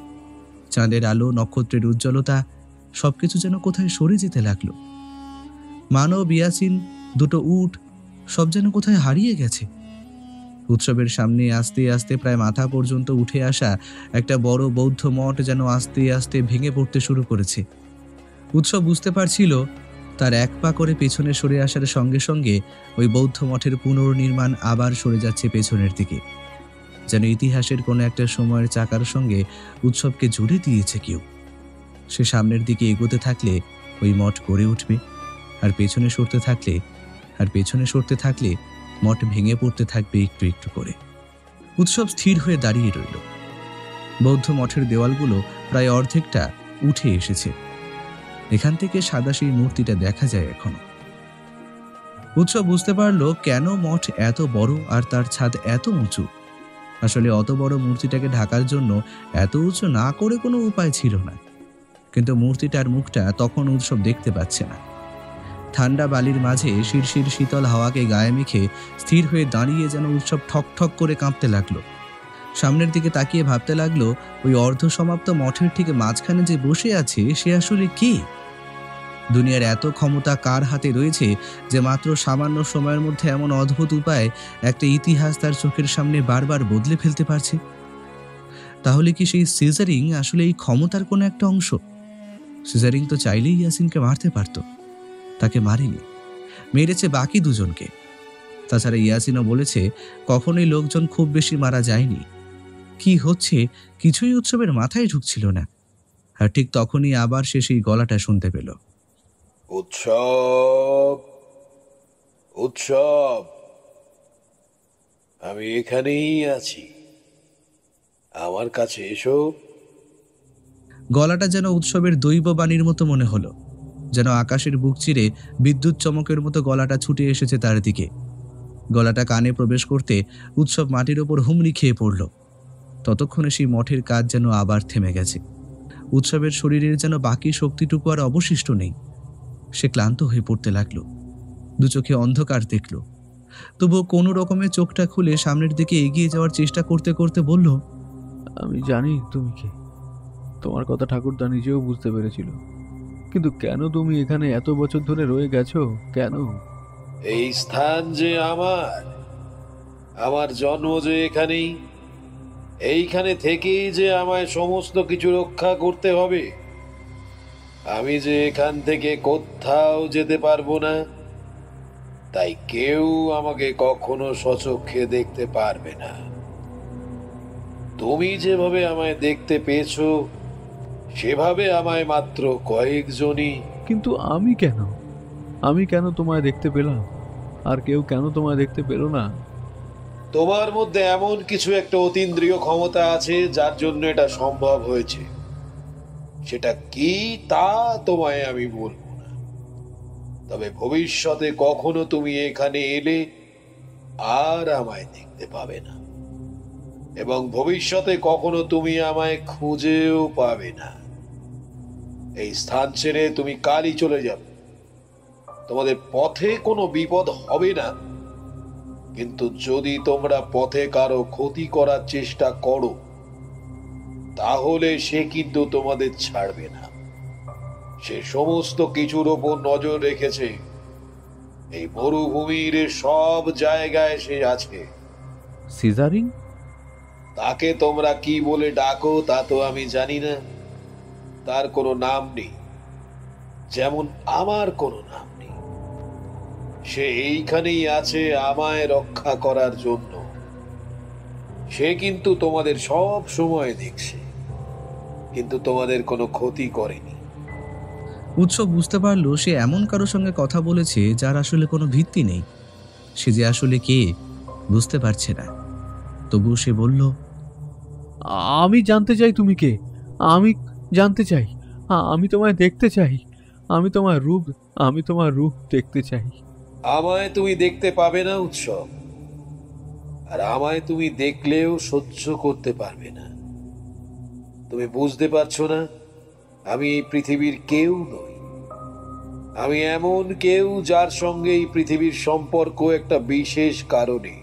চাঁদের আলো, নক্ষত্রের উজ্জ্বলতা সবকিছু যেন কোথায় সরে যেতে লাগলো। মানব, ইয়াসিন, দুটো উট সব যেন কোথায় হারিয়ে গেছে। উৎসবের সামনে আস্তে আস্তে প্রায় মাথা পর্যন্ত উঠে আসা একটা বড় বৌদ্ধ মঠ যেন আস্তে আস্তে ভেঙে পড়তে শুরু করেছে। উৎসব বুঝতে পারছিল তার এক পা করে পেছনে সরে আসার সঙ্গে সঙ্গে ওই বৌদ্ধ মঠের পুনর্নির্মাণ আবার সরে যাচ্ছে পেছনের দিকে, যেন ইতিহাসের কোনো একটা সময়ের চাকার সঙ্গে উৎসবকে জুড়ে দিয়েছে কেউ। সে সামনের দিকে এগোতে থাকলে ওই মঠ গড়ে উঠবে, আর পেছনে সরতে থাকলে মঠ ভেঙে পড়তে থাকবে একটু একটু করে। উৎসব স্থির হয়ে দাঁড়িয়ে রইল। বৌদ্ধ মঠের দেওয়ালগুলো প্রায় অর্ধেকটা উঠে এসেছে। এখান থেকে সাদা সেই মূর্তিটা দেখা যায় এখনো। উৎসব বুঝতে পারলো কেন মঠ এত বড় আর তার ছাদ এত উঁচু। আসলে অত বড় মূর্তিটাকে ঢাকার জন্য এত উঁচু না করে কোনো উপায় ছিল না, কিন্তু মূর্তিটার মুখটা তখন উৎসব দেখতে পাচ্ছে না। ঠান্ডা বালির মাঝে শিরশির শীতল হাওয়াকে গায়ে মেখে স্থির হয়ে দাঁড়িয়ে যেন উৎসব ঠক ঠক করে কাঁপতে লাগলো। সামনের দিকে তাকিয়ে ভাবতে লাগলো ওই অর্ধ সমাপ্ত মঠের ঠিক মাঝখানে যে বসে আছে সে আসলে কে? দুনিয়ার এত ক্ষমতা কার হাতে রয়েছে যে মাত্র সামান্য সময়ের মধ্যে এমন অদ্ভুত উপায়ে একটা ইতিহাস তার চোখের সামনে বারবার বদলে ফেলতে পারছে? তাহলে কি সেই সিজারিং আসলে এই ক্ষমতার কোনো একটা অংশ? সিজারিং তো চাইলেই ইয়াসিনকে মারতে পারত, তাকে মারেনি, মেরেছে বাকি দুজনকে। তাছাড়া ইয়াসিনও বলেছে কখনোই লোকজন খুব বেশি মারা যায়নি। কি হচ্ছে কিছুই উৎসবের মাথায় ঢুকছিল না। আর ঠিক তখনই আবার সে সেই গলাটা শুনতে পেল। উৎসব, উৎসব, আমি এখানেই আছি, আমার কাছে এসো। গলাটা যেন উৎসবের দৈববাণীর মতো মনে হলো, যেন আকাশের বুক চিরে বিদ্যুৎ চমকের মতো গলাটা ছুটে এসেছে তার দিকে। গলাটা কানে প্রবেশ করতে উৎসব মাটির ওপর হুমড়ি খেয়ে পড়ল। ততক্ষণে সেই মঠের কাজ যেন আবার থেমে গেছে। উৎসবের শরীরের যেন বাকি শক্তিটুকু আর অবশিষ্ট নেই। সে ক্লান্ত হয়ে পড়তে লাগলো, দু চোখে অন্ধকার দেখল। তবুও কোনো রকমে চোখটা খুলে সামনের দিকে এগিয়ে যাওয়ার চেষ্টা করতে করতে বলল, আমি জানি তুমি কে, তোমার কথা ঠাকুরদা নিজেও বুঝতে পেরেছিল, কিন্তু কেন তুমি এখানে এত বছর ধরে রয়ে গেছো? কেন? এই স্থান যে আমার জন্ম যে এখানেই, এইখানে থেকেই যে আমায় সমস্ত কিছু রক্ষা করতে হবে। আমি যে এখান থেকে কোথাও যেতে পারবো না, তাই কেউ আমাকে কখনো সচক্ষে দেখতে পারবে না। তুমি যেভাবে আমায় দেখতে পেয়েছো সেভাবে আমায় মাত্র কয়েকজনই। কিন্তু আমি কেন তোমায় দেখতে পেলাম আর কেউ কেন তোমায় দেখতে পেল না? তোমার মধ্যে এমন কিছু একটা অতীন্দ্রিয় ক্ষমতা আছে যার জন্য এটা সম্ভব হয়েছে। সেটা কি তা তোমায় আমি বলবো না, তবে ভবিষ্যতে কখনো তুমি এখানে এলে আর আমায় দেখতে পাবে না, এবং ভবিষ্যতে কখনো তুমি আমায় খুঁজেও পাবে না। এই স্থান ছেড়ে তুমি কালই চলে যাবে। তোমাদের পথে কোনো বিপদ হবে না, কিন্তু যদি তোমরা পথে কারো ক্ষতি করার চেষ্টা করো তাহলে সে কিন্তু তোমাদের ছাড়বে না। সে সমস্ত কিছুর ওপর নজর রেখেছে। এই মরুভূমির সব জায়গায় সে আছে। সিজারিং? তাকে তোমরা কি বলে ডাকো তা তো আমি জানি না। তার কোনো নাম নেই, যেমন আমার কোনো নাম নেই। সে এইখানেই আছে আমায় রক্ষা করার জন্য। সে কিন্তু তোমাদের সব সময় দেখছে, কিন্তু তোমাদের কোনো ক্ষতি করেনি। উৎসব বুঝতে পারলো সে এমন কারোর সঙ্গে কথা বলেছে যার আসলে কোনো ভিত্তি নেই। সে যে আসলে কে বুঝতে পারছে না। তবুও সে বলল, আমি জানতে চাই তুমি কে। আমি জানতে চাই, আমি তোমায় দেখতে চাই, আমি তোমার রূপ দেখতে চাই। আমায় তুমি দেখতে পাবে না উৎসব, আর আমায় তুমি দেখলেও সহ্য করতে পারবে না। তুমি বুঝতে পারছো না, আমি এই পৃথিবীর কেউ নই। আমি এমন কেউ যার সঙ্গে এই পৃথিবীর সম্পর্ক একটা বিশেষ কারণে।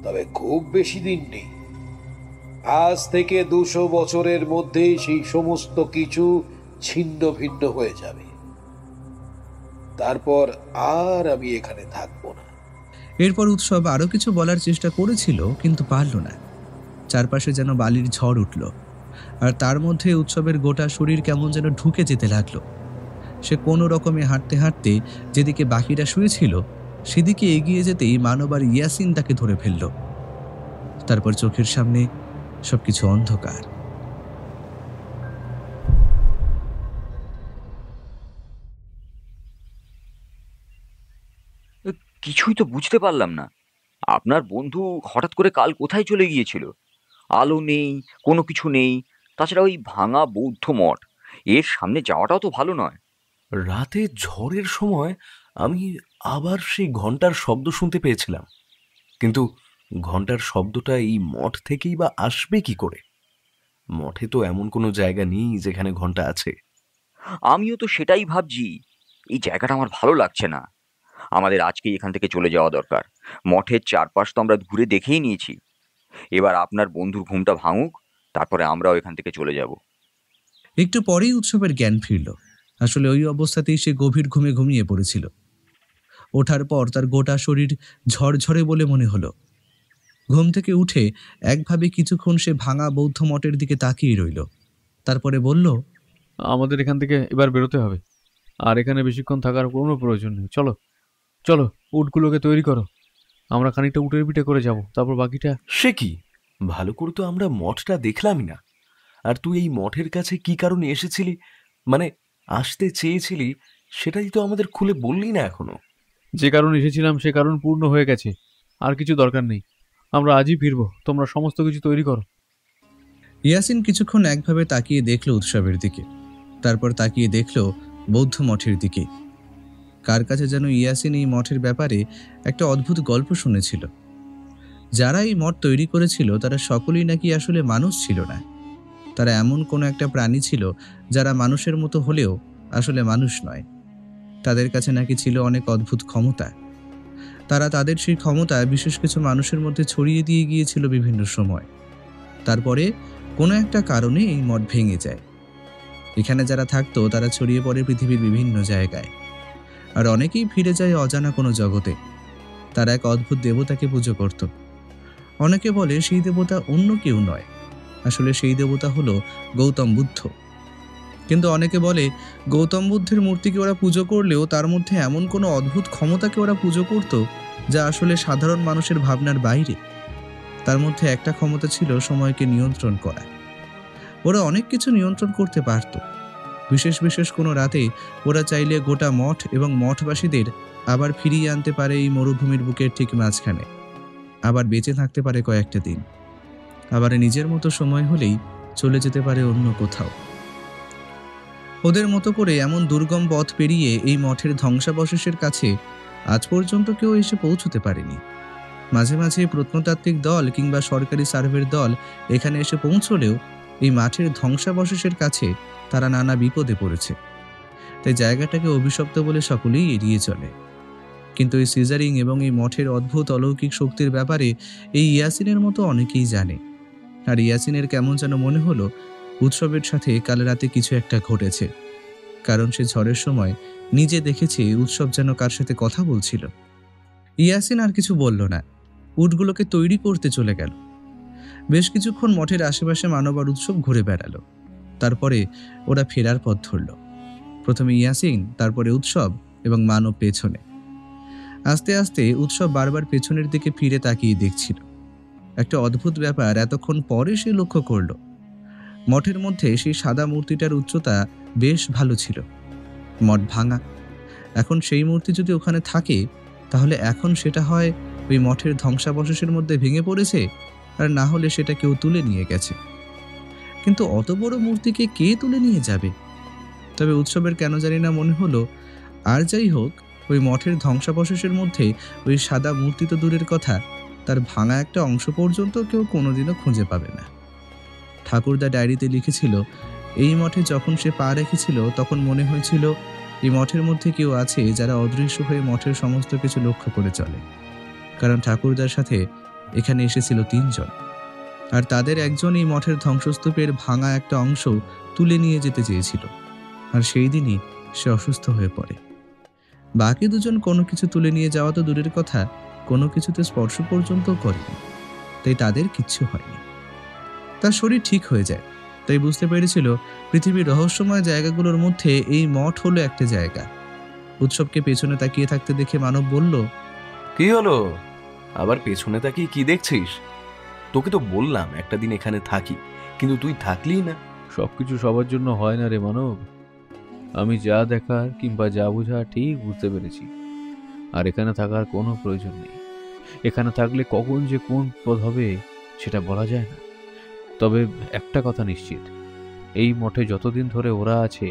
তবে খুব বেশি দিন নেই, আজ থেকে 200 বছরের মধ্যে সেই সমস্ত কিছু ছিন্ন ভিন্ন হয়ে যাবে। তারপর আর আমি এখানে থাকবো না। এরপর উৎসব আরও কিছু বলার চেষ্টা করেছিল, কিন্তু পারল না। চারপাশে যেন বালির ঝড় উঠল, আর তার মধ্যে উৎসবের গোটা শরীর কেমন যেন ঢুকে যেতে লাগলো। সে কোনো রকমে হাঁটতে হাঁটতে যেদিকে বাকিরা শুয়েছিল সেদিকে এগিয়ে যেতেই মানব আর ইয়াসিন তাকে ধরে ফেলল। তারপর চোখের সামনে সবকিছু অন্ধকার। কিছুই তো বুঝতে পারলাম না। আপনার বন্ধু হঠাৎ করে কাল কোথায় চলে গিয়েছিল? আলো নেই, কোনো কিছু নেই। তাছাড়া ওই ভাঙা বৌদ্ধ মঠ, এর সামনে যাওয়াটাও তো ভালো নয়। রাতে ঝড়ের সময় আমি আবার সেই ঘন্টার শব্দ শুনতে পেয়েছিলাম, কিন্তু ঘন্টার শব্দটা এই মঠ থেকেই বা আসবে কি করে? মঠে তো এমন কোনো জায়গা নেই যেখানে ঘন্টা আছে। আমিও তো সেটাই ভাবছি। এই জায়গাটা আমার ভালো লাগছে না। আমাদের আজকেই এখান থেকে চলে যাওয়া দরকার। মঠের চারপাশ তো আমরা ঘুরে দেখেই নিয়েছি। এবার আপনার বন্ধুর ঘুমটা ভাঙুক, তারপরে আমরাও এখান থেকে চলে যাব। একটু পরেই উৎসবের জ্ঞান ফিরল। আসলে ওই অবস্থাতেই সে গভীর ঘুমে ঘুমিয়ে পড়েছিল। ওঠার পর তার গোটা শরীর ঝরঝরে বলে মনে হলো। ঘুম থেকে উঠে একভাবে কিছুক্ষণ সে ভাঙা বৌদ্ধ মঠের দিকে তাকিয়ে রইল। তারপরে বলল, আমাদের এখান থেকে এবার বেরোতে হবে, আর এখানে বেশিক্ষণ থাকার কোনো প্রয়োজন নেই। চলো চলো, উটগুলোকে তৈরি করো। আমরা খানিকটা উটের পিঠে করে যাব, তারপর বাকিটা। সে কি, ভালো করে তো আমরা মঠটা দেখলামই না। আর তুই এই মঠের কাছে কি কারণে এসেছিলি, মানে আসতে চেয়েছিলি, সেটাই তো আমাদের খুলে বললি না এখনো। যে কারণ এসেছিলাম সে কারণ পূর্ণ হয়ে গেছে, আর কিছু দরকার নেই। আমরা আজই ফিরবো, তোমরা সমস্ত কিছু তৈরি করো। ইয়াসিন কিছুক্ষণ একভাবে তাকিয়ে দেখল উৎসবের দিকে, তারপর তাকিয়ে দেখল বৌদ্ধ মঠের দিকে। কার কাছে যেন ইয়াসিন এই মঠের ব্যাপারে একটা অদ্ভুত গল্প শুনেছিল। যারা এই মঠ তৈরি করেছিল তারা সকলেই নাকি আসলে মানুষ ছিল না। তারা এমন কোনো একটা প্রাণী ছিল যারা মানুষের মতো হলেও আসলে মানুষ নয়। তাদের কাছে নাকি ছিল অনেক অদ্ভুত ক্ষমতা। তারা তাদের সেই ক্ষমতা বিশেষ কিছু মানুষের মধ্যে ছড়িয়ে দিয়ে গিয়েছিল বিভিন্ন সময়। তারপরে কোনো একটা কারণে এই মঠ ভেঙে যায়। এখানে যারা থাকতো তারা ছড়িয়ে পড়ে পৃথিবীর বিভিন্ন জায়গায়, আর অনেকেই ফিরে যায় অজানা কোনো জগতে। তারা এক অদ্ভুত দেবতাকে পুজো করত। অনেকে বলে সেই দেবতা অন্য কেউ নয়, আসলে সেই দেবতা হলো গৌতম বুদ্ধ। কিন্তু অনেকে বলে গৌতম বুদ্ধের মূর্তিকে ওরা পুজো করলেও তার মধ্যে এমন কোনো অদ্ভুত ক্ষমতাকে ওরা পুজো করত যা আসলে সাধারণ মানুষের ভাবনার বাইরে। তার মধ্যে একটা ক্ষমতা ছিল সময়কে নিয়ন্ত্রণ করা। ওরা অনেক কিছু নিয়ন্ত্রণ করতে পারত। বিশেষ বিশেষ কোনো রাতে ওরা চাইলে গোটা মঠ এবং মঠবাসীদের আবার ফিরিয়ে আনতে পারে এই মরুভূমির বুকের ঠিক মাঝখানে। আবার বেঁচে থাকতে পারে কয়েকটা দিন, আবার নিজের মতো সময় হলেই চলে যেতে পারে অন্য কোথাও। ওদের মতো করে এমন দুর্গম পথ পেরিয়ে এই মঠের ধ্বংসাবশেষের কাছে আজ পর্যন্ত কেউ এসে পৌঁছতে পারেনি। মাঝে মাঝে প্রত্নতাত্ত্বিক দল কিংবা সরকারি সার্ভের দল এখানে এসে পৌঁছলেও এই মাঠের ধ্বংসাবশেষের কাছে তারা নানা বিপদে পড়েছে। তাই জায়গাটাকে অভিশপ্ত বলে সকলেই এড়িয়ে চলে। কিন্তু এই সিজারিং এবং এই মঠের অদ্ভুত অলৌকিক শক্তির ব্যাপারে এই ইয়াসিনের মতো অনেকেই জানে। আর ইয়াসিনের কেমন যেন মনে হলো উৎসবের সাথে কাল রাতে কিছু একটা ঘটেছে, কারণ সে ঝড়ের সময় নিজে দেখেছে উৎসব যেন কার সাথে কথা বলছিল। ইয়াসিন আর কিছু বলল না, উটগুলোকে তৈরি করতে চলে গেল। বেশ কিছুক্ষণ মঠের আশেপাশে মানব আর উৎসব ঘুরে বেড়ালো। তারপরে ওরা ফেরার পথ ধরল। প্রথমে ইয়াসিন, তারপরে উৎসব এবং মানব পেছনে। আস্তে আস্তে উৎসব বারবার পেছনের দিকে ফিরে তাকিয়ে দেখছিল। একটা অদ্ভুত ব্যাপার এতক্ষণ পরে সে লক্ষ্য করল। মঠের মধ্যে সেই সাদা মূর্তিটার উচ্চতা বেশ ভালো ছিল। মঠ ভাঙা, এখন সেই মূর্তি যদি ওখানে থাকে তাহলে এখন সেটা হয় ওই মঠের ধ্বংসাবশেষের মধ্যে ভেঙে পড়েছে, আর না হলে সেটা কেউ তুলে নিয়ে গেছে। কিন্তু অত বড় মূর্তিকে কে তুলে নিয়ে যাবে? তবে উৎসবের কেন জানি না মনে হলো, আর যাই হোক, ওই মঠের ধ্বংসাবশেষের মধ্যে ওই সাদা মূর্তি তো দূরের কথা, তার ভাঙা একটা অংশ পর্যন্ত কেউ কোনোদিনও খুঁজে পাবে না। ঠাকুরদা ডায়েরিতে লিখেছিল, এই মঠে যখন সে পা রেখেছিল তখন মনে হয়েছিল এই মঠের মধ্যে কেউ আছে যারা অদৃশ্য হয়ে মঠের সমস্ত কিছু লক্ষ্য করে চলে, কারণ ঠাকুরদার সাথে এখানে এসেছিল 3 জন, আর তাদের একজন এই মঠের ধ্বংসস্তূপের ভাঙা একটা অংশ তুলে নিয়ে যেতে চেয়েছিল, আর সেই দিনই সে অসুস্থ হয়ে পড়ে। বাকি 2 জন কোনো কিছু তুলে নিয়ে যাওয়া তো দূরের কথা, কোনো কিছুতে স্পর্শ পর্যন্ত করেনি, তাই তাদের কিচ্ছু হয়নি। তার শরীর ঠিক হয়ে যায়, তাই বুঝতে পেরেছিল পৃথিবীর রহস্যময় জায়গাগুলোর মধ্যে এই মঠ হলো একটা জায়গা। উৎসবকে পেছনে তাকিয়ে থাকতে দেখে মানব বলল, কি হলো, আবার পেছনে তাকিয়ে কি দেখছিস? তোকে তো বললাম একটা দিন এখানে থাকি, কিন্তু তুই থাকলি না। সবকিছু সবার জন্য হয় না রে মানব। আমি যা দেখার কিংবা যা বোঝার ঠিক বুঝতে পেরেছি, আর এখানে থাকার কোনো প্রয়োজন নেই। এখানে থাকলে কখন যে কোন পদ হবে সেটা বলা যায় না। তবে একটা কথা নিশ্চিত, এই মঠে যতদিন ধরে ওরা আছে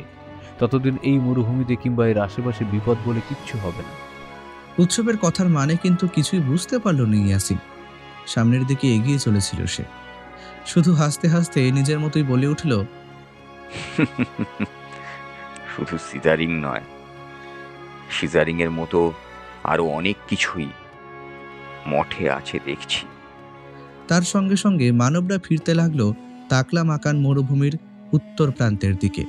ততদিন এই মরুভূমিতে কিংবা এর আশেপাশে বিপদ বলে কিচ্ছু হবে না। উৎসবের কথার মানে কিন্তু কিছুই বুঝতে পারল না ইয়াসিন। সামনের দিকে এগিয়ে চলেছিল সে, শুধু হাসতে হাসতে নিজের মতোই বলে উঠল, শুধু সিজারিং নয়, সিজারিং এর মতো আরো অনেক কিছুই মঠে আছে দেখছি। তার সঙ্গে সঙ্গে মানবরা ফিরতে লাগলো তাকলা মাকান মরুভূমির উত্তর প্রান্তের দিকে।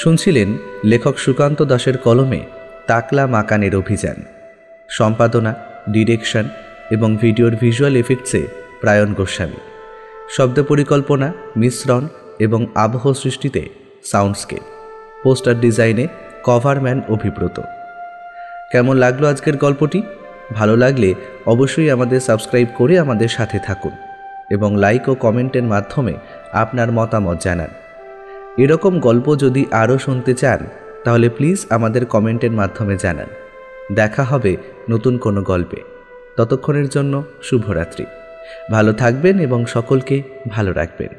শুনছিলেন লেখক সুকান্ত দাসের কলমে তাকলা মাকানের অভিযান। সম্পাদনা, ডিরেকশন এবং ভিডিওর ভিজুয়াল এফেক্টসে প্রায়ণ গোস্বামী। শব্দ পরিকল্পনা, মিশ্রণ এবং আবহ সৃষ্টিতে সাউন্ডস্কেপ। পোস্টার ডিজাইনে কভারম্যান অভিব্রত। কেমন লাগলো আজকের গল্পটি? ভালো লাগলে অবশ্যই আমাদের সাবস্ক্রাইব করে আমাদের সাথে থাকুন এবং লাইক ও কমেন্টের মাধ্যমে আপনার মতামত জানান। এরকম গল্প যদি আরও শুনতে চান তাহলে প্লিজ আমাদের কমেন্টের মাধ্যমে জানান। দেখা হবে নতুন কোনো গল্পে। ততক্ষণের জন্য শুভরাত্রি। ভালো থাকবেন এবং সকলকে ভালো রাখবেন।